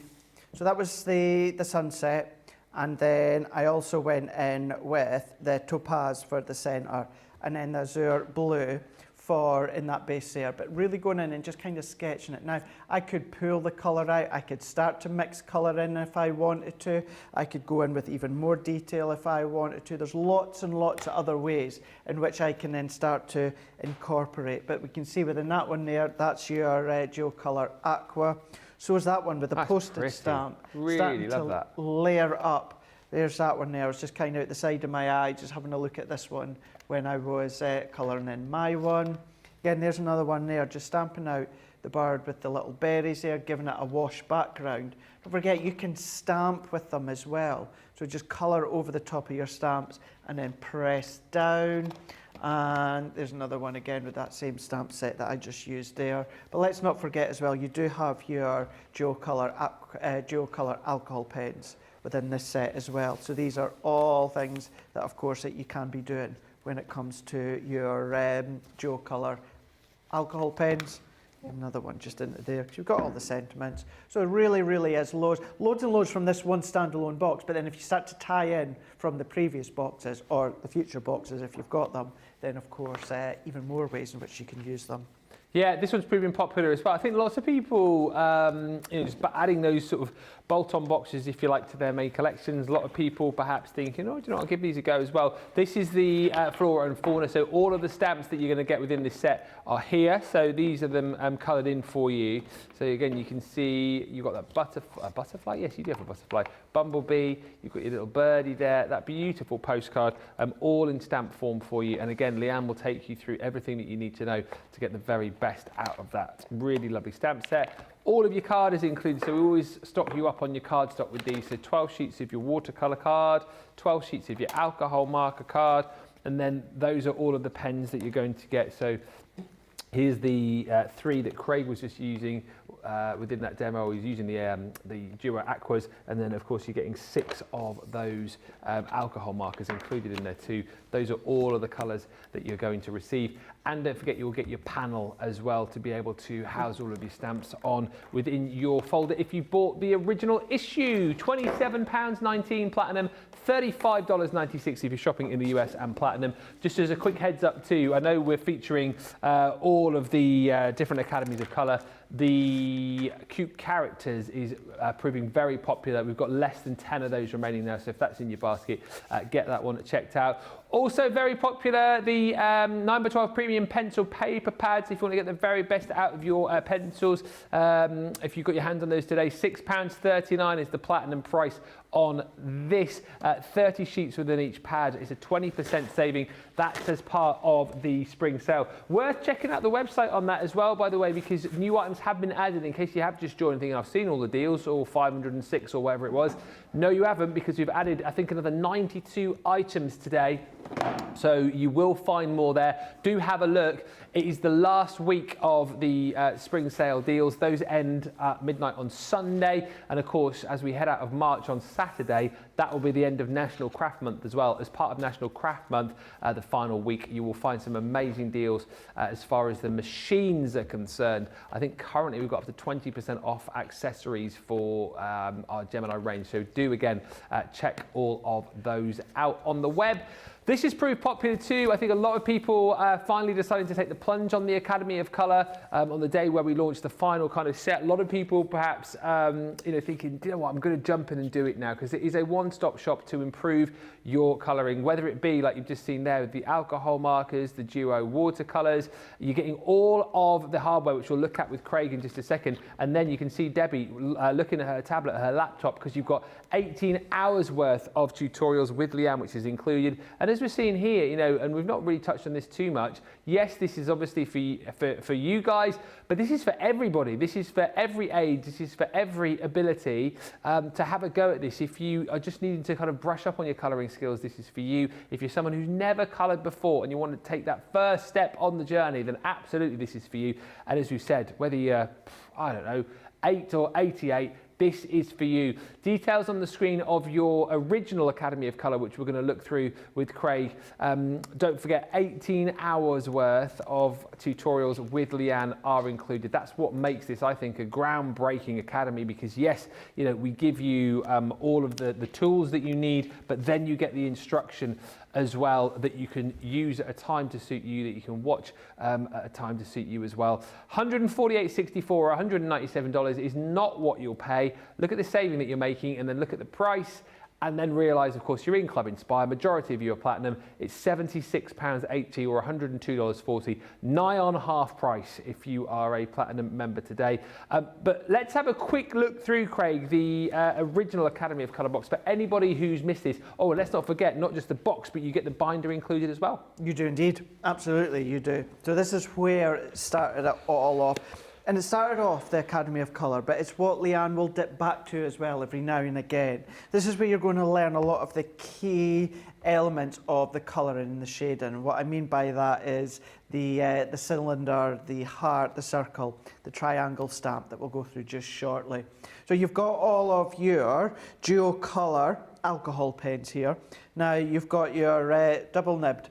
So that was the sunset. And then I also went in with the topaz for the centre. And then the azure blue in that base there, but really going in and just kind of sketching it. Now, I could pull the colour out, I could start to mix colour in if I wanted to, I could go in with even more detail if I wanted to. There's lots and lots of other ways in which I can then start to incorporate, but we can see within that one there, that's your DuoColour Aqua. So is that one with the postage stamp. Really love that. Layer up. There's that one there. I was just kind of out the side of my eye, just having a look at this one when I was colouring in my one. Again, there's another one there, just stamping out the bird with the little berries there, giving it a wash background. Don't forget, you can stamp with them as well. So just colour over the top of your stamps and then press down. And there's another one again with that same stamp set that I just used there. But let's not forget as well, you do have your DuoColour alcohol pens within this set as well. So these are all things that, of course, that you can be doing when it comes to your DuoColour alcohol pens. Another one just into there, because you've got all the sentiments. So it really, really is loads and loads from this one standalone box. But then if you start to tie in from the previous boxes or the future boxes, if you've got them, then of course even more ways in which you can use them. Yeah, this one's proving popular as well. I think lots of people, just adding those sort of bolt-on boxes, if you like, to their main collections. A lot of people perhaps thinking, oh, do you know what, I'll give these a go as well. This is the flora and fauna, so all of the stamps that you're going to get within this set are here. So these are them coloured in for you. So again, you can see you've got that butterfly. Yes, you do have a butterfly. Bumblebee, you've got your little birdie there, that beautiful postcard, all in stamp form for you. And again, Leanne will take you through everything that you need to know to get the very best out of that really lovely stamp set. All of your card is included, so we always stock you up on your card stock with these. So 12 sheets of your watercolour card, 12 sheets of your alcohol marker card, and then those are all of the pens that you're going to get. So here's the 3 that Craig was just using. within that demo is using the Duo Aquas, and then of course you're getting 6 of those alcohol markers included in there too. Those are all of the colours that you're going to receive. And don't forget, you'll get your panel as well to be able to house all of your stamps on within your folder. If you bought the original issue, £27.19 platinum, $35.96 if you're shopping in the US and platinum. Just as a quick heads up too, I know we're featuring all of the different academies of colour. The cute characters is proving very popular. We've got less than 10 of those remaining now, so if that's in your basket, get that one checked out. Also very popular, the 9x12 premium pencil paper pads, if you want to get the very best out of your pencils. If you've got your hands on those today, £6.39 is the platinum price on this. 30 sheets within each pad is a 20% saving. That's as part of the spring sale. Worth checking out the website on that as well, by the way, because new items have been added in case you have just joined thinking I've seen all the deals, all 506 or whatever it was. No, you haven't, because we've added, I think, another 92 items today. So you will find more there. Do have a look. It is the last week of the spring sale deals. Those end at midnight on Sunday. And of course, as we head out of March on Saturday, that will be the end of National Craft Month as well. As part of National Craft Month, the final week, you will find some amazing deals as far as the machines are concerned. I think currently we've got up to 20% off accessories for our Gemini range. So do again, check all of those out on the web. This has proved popular too. I think a lot of people finally deciding to take the plunge on the Academy of Colour on the day where we launched the final kind of set. A lot of people perhaps thinking, you know what, I'm going to jump in and do it now, because it is a one-stop shop to improve your colouring, whether it be like you've just seen there with the alcohol markers, the Duo watercolours. You're getting all of the hardware, which we'll look at with Craig in just a second, and then you can see Debbie looking at her tablet, her laptop, because you've got 18 hours worth of tutorials with Leanne, which is included. And as we're seeing here, and we've not really touched on this too much, yes, this is obviously for you guys, but this is for everybody. This is for every age. This is for every ability to have a go at this. If you are just needing to kind of brush up on your colouring skills, this is for you. If you're someone who's never coloured before and you want to take that first step on the journey, then absolutely this is for you. And as we said, whether you're, I don't know, 8 or 88, this is for you. Details on the screen of your original Academy of Colour, which we're going to look through with Craig. Don't forget, 18 hours worth of tutorials with Leanne are included. That's what makes this, I think, a groundbreaking academy, because yes, we give you all of the tools that you need, but then you get the instruction as well that you can use at a time to suit you, that you can watch at a time to suit you as well. $148.64 or $197 is not what you'll pay. Look at the saving that you're making, and then look at the price, and then realise, of course, you're in Club Inspire. Majority of you are platinum. It's £76.80 or $102.40, nigh on half price if you are a platinum member today. But let's have a quick look through, Craig, the original Academy of Colour box for anybody who's missed this. Oh, and let's not forget, not just the box, but you get the binder included as well. You do indeed. Absolutely, you do. So this is where it started it all off. And it started off the Academy of Colour, but it's what Leanne will dip back to as well every now and again. This is where you're going to learn a lot of the key elements of the colouring and the shading. What I mean by that is the cylinder, the heart, the circle, the triangle stamp that we'll go through just shortly. So you've got all of your DuoColour alcohol pens here. Now you've got your double nibbed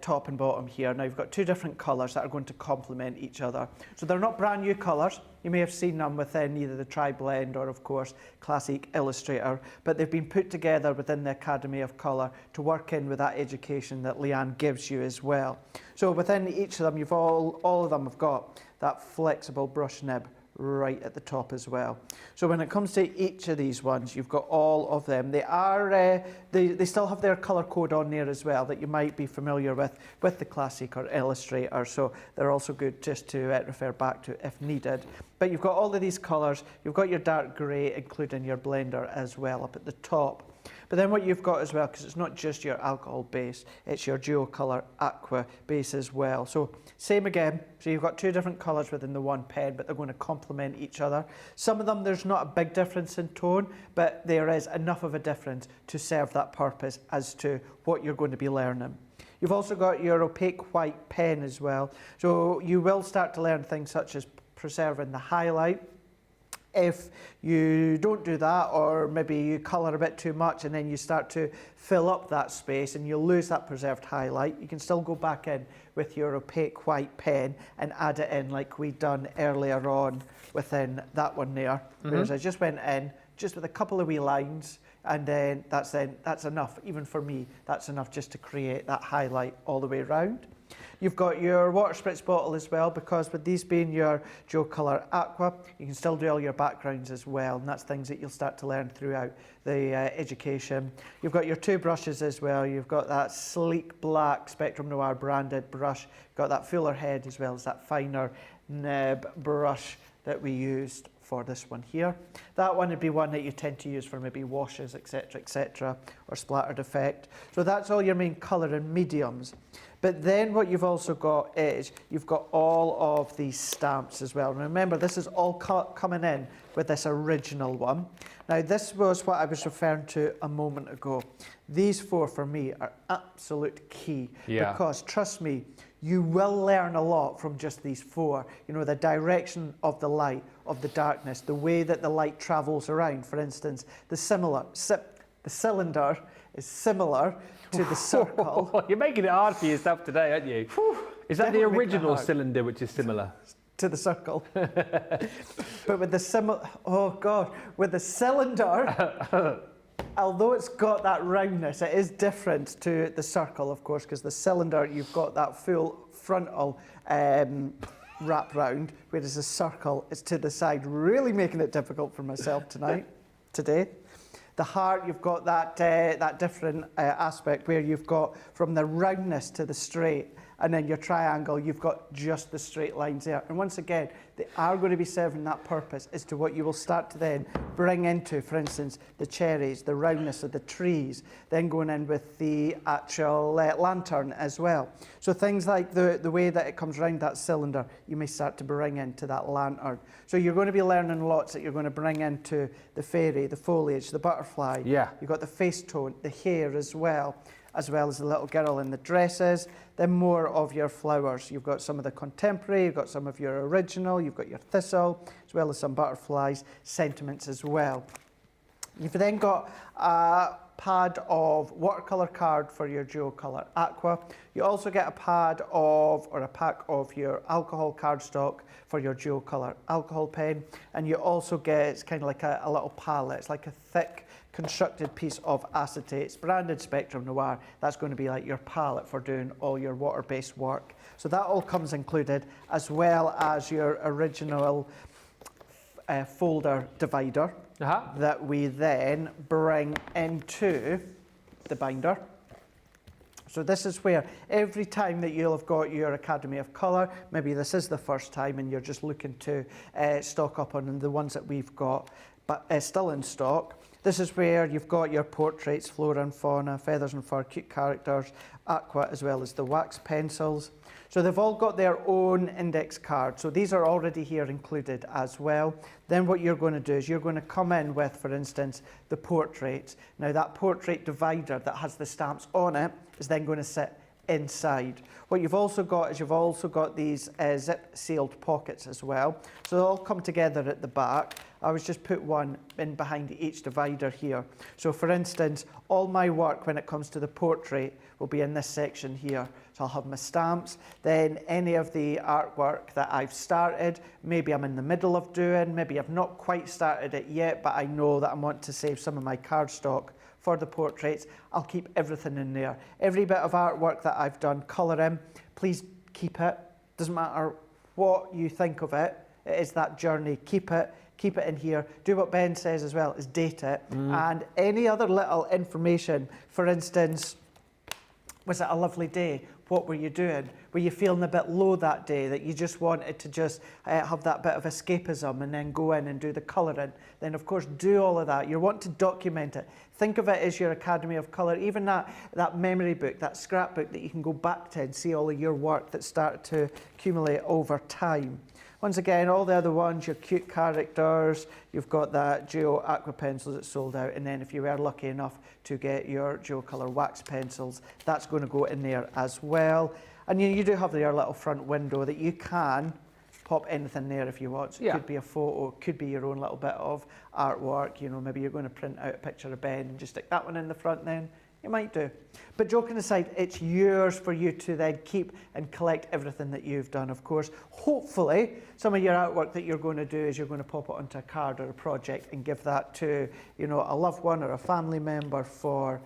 top and bottom here. Now you've got 2 different colours that are going to complement each other. So they're not brand new colours. You may have seen them within either the Tri-Blend or, of course, Classic Illustrator, but they've been put together within the Academy of Colour to work in with that education that Leanne gives you as well. So within each of them, you've all of them have got that flexible brush nib right at the top as well. So when it comes to each of these ones, you've got all of them. They are they still have their colour code on there as well that you might be familiar with the Classic or Illustrator, so they're also good just to refer back to if needed. But you've got all of these colours. You've got your dark grey, including your blender as well up at the top. But then what you've got as well, because it's not just your alcohol base, it's your DuoColour aqua base as well. So same again, so you've got 2 different colours within the one pen, but they're going to complement each other. Some of them, there's not a big difference in tone, but there is enough of a difference to serve that purpose as to what you're going to be learning. You've also got your opaque white pen as well. So you will start to learn things such as preserving the highlight, If you don't do that, or maybe you colour a bit too much and then you start to fill up that space and you lose that preserved highlight, you can still go back in with your opaque white pen and add it in like we'd done earlier on within that one there. Whereas I just went in just with a couple of wee lines, and then that's enough. Even for me, that's enough just to create that highlight all the way around. You've got your water spritz bottle as well, because with these being your DuoColour Aqua, you can still do all your backgrounds as well, and that's things that you'll start to learn throughout the education. You've got your two brushes as well. You've got that sleek black Spectrum Noir branded brush. You've got that fuller head as well as that finer nib brush that we used for this one here. That one would be one that you tend to use for maybe washes, etc., or splattered effect. So that's all your main colour and mediums. But then what you've also got is you've got all of these stamps as well. Remember, this is all coming in with this original one. Now, this was what I was referring to a moment ago. These four for me are absolute key, because trust me, you will learn a lot from just these four. You know, the direction of the light, of the darkness, the way that the light travels around. For instance, the cylinder is similar to the circle. You're making it hard for yourself today, aren't you? Is that the original cylinder which is similar? To the circle. But with the with the cylinder, although it's got that roundness, it is different to the circle, of course, because the cylinder, you've got that full frontal wrap round, whereas the circle is to the side, really making it difficult for myself today. The heart, you've got that different aspect where you've got from the roundness to the straight, and then your triangle, you've got just the straight lines there. And once again, they are going to be serving that purpose as to what you will start to then bring into, for instance, the cherries, the roundness of the trees, then going in with the actual lantern as well. So things like the way that it comes around that cylinder, you may start to bring into that lantern. So you're going to be learning lots that you're going to bring into the fairy, the foliage, the butterfly. Yeah. You've got the face tone, the hair as well as the little girl in the dresses. Then more of your flowers. You've got some of the contemporary, you've got some of your original, you've got your thistle, as well as some butterflies, sentiments as well. You've then got a pad of watercolour card for your DuoColour Aqua. You also get a pack of your alcohol cardstock for your DuoColour alcohol pen, and you also get, it's kind of like a little palette. It's like a thick constructed piece of acetate. It's branded Spectrum Noir. That's going to be like your palette for doing all your water-based work. So that all comes included, as well as your original folder divider that we then bring into the binder. So this is where every time that you'll have got your Academy of Colour, maybe this is the first time and you're just looking to stock up on the ones that we've got, but still in stock. This is where you've got your portraits, flora and fauna, feathers and fur, cute characters, aqua, as well as the wax pencils. So they've all got their own index card. So these are already here included as well. Then what you're going to do is you're going to come in with, for instance, the portraits. Now that portrait divider that has the stamps on it is then going to sit inside. What you've also got is you've also got these zip sealed pockets as well. So they'll all come together at the back. I was just put one in behind each divider here. So for instance, all my work when it comes to the portrait will be in this section here. So I'll have my stamps, then any of the artwork that I've started, maybe I'm in the middle of doing, maybe I've not quite started it yet, but I know that I want to save some of my cardstock for the portraits. I'll keep everything in there. Every bit of artwork that I've done, colouring, please keep it. Doesn't matter what you think of it, it is that journey. Keep it in here. Do what Ben says as well, is date it. And any other little information, for instance, was it a lovely day? What were you doing? Were you feeling a bit low that day, that you just wanted to just have that bit of escapism and then go in and do the colouring? Then of course do all of that. You want to document it. Think of it as your Academy of Colour, even that memory book, that scrapbook that you can go back to and see all of your work that started to accumulate over time. Once again, all the other ones, your cute characters, you've got that Duo Aqua pencils that sold out, and then if you were lucky enough to get your DuoColour wax pencils, that's going to go in there as well. And you do have your little front window that you can pop anything there if you want. So it could be a photo, could be your own little bit of artwork. You know, maybe you're going to print out a picture of Ben and just stick that one in the front then. You might do. But joking aside, it's yours for you to then keep and collect everything that you've done. Of course, hopefully, some of your artwork that you're going to do is you're going to pop it onto a card or a project and give that to, you know, a loved one or a family member for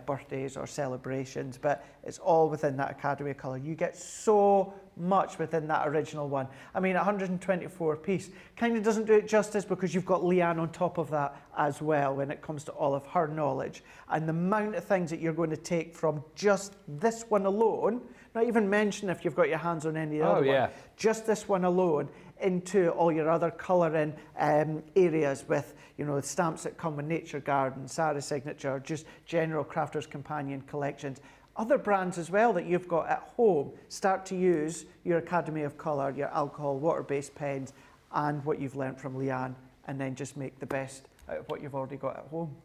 birthdays or celebrations. But it's all within that Academy of Colour. You get so much within that original one. I mean, 124 piece kind of doesn't do it justice because you've got Leanne on top of that as well when it comes to all of her knowledge and the amount of things that you're going to take from just this one alone, not even mention if you've got your hands on any other one, just this one alone into all your other colouring areas with, you know, the stamps that come with Nature Garden, Sarah's Signature, just general Crafters Companion collections. Other brands as well that you've got at home, start to use your Academy of Colour, your alcohol, water-based pens, and what you've learnt from Leanne, and then just make the best out of what you've already got at home.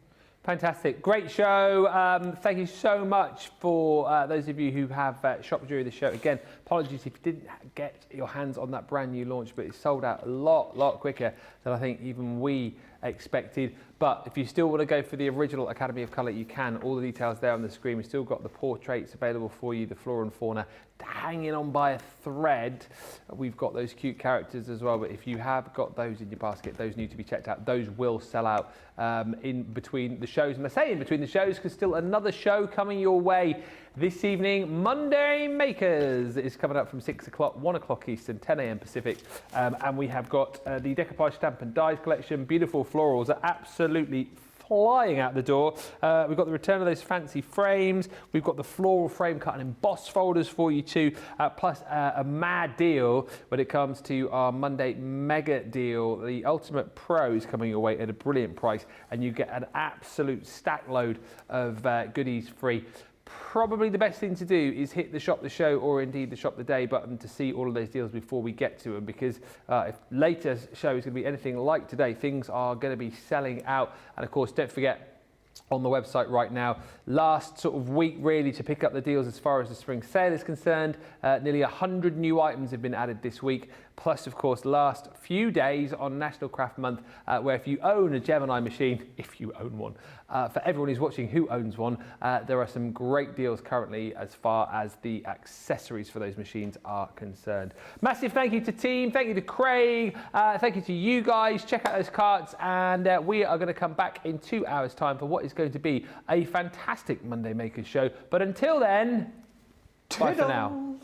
Fantastic. Great show. Thank you so much for those of you who have shopped during the show. Again, apologies if you didn't get your hands on that brand new launch, but it sold out a lot quicker than I think even we expected. But if you still want to go for the original Academy of Colour, you can. All the details there on the screen. We've still got the portraits available for you, the flora and fauna hanging on by a thread. We've got those cute characters as well, but if you have got those in your basket, those need to be checked out. Those will sell out in between the shows. And I say in between the shows because still another show coming your way this evening. Monday Makers is coming up from 6 o'clock, 1 o'clock Eastern, 10 a.m. Pacific. And we have got the Decoupage Stamp and Dies collection. Beautiful florals are absolutely flying out the door. We've got the return of those fancy frames. We've got the floral frame cut and embossed folders for you too, plus a mad deal when it comes to our Monday mega deal. The Ultimate Pro is coming your way at a brilliant price, and you get an absolute stack load of goodies free. Probably the best thing to do is hit the Shop the Show or indeed the Shop the Day button to see all of those deals before we get to them, because if later show is going to be anything like today, things are going to be selling out. And of course, don't forget, on the website right now, last sort of week really to pick up the deals as far as the spring sale is concerned. Nearly 100 new items have been added this week, plus of course last few days on National Craft Month, where if you own a Gemini machine, if you own one, for everyone who's watching who owns one, there are some great deals currently as far as the accessories for those machines are concerned. Massive thank you to team, thank you to Craig, thank you to you guys. Check out those carts, and we are going to come back in 2 hours time for what is going to be a fantastic Monday Makers show. But until then, bye for now.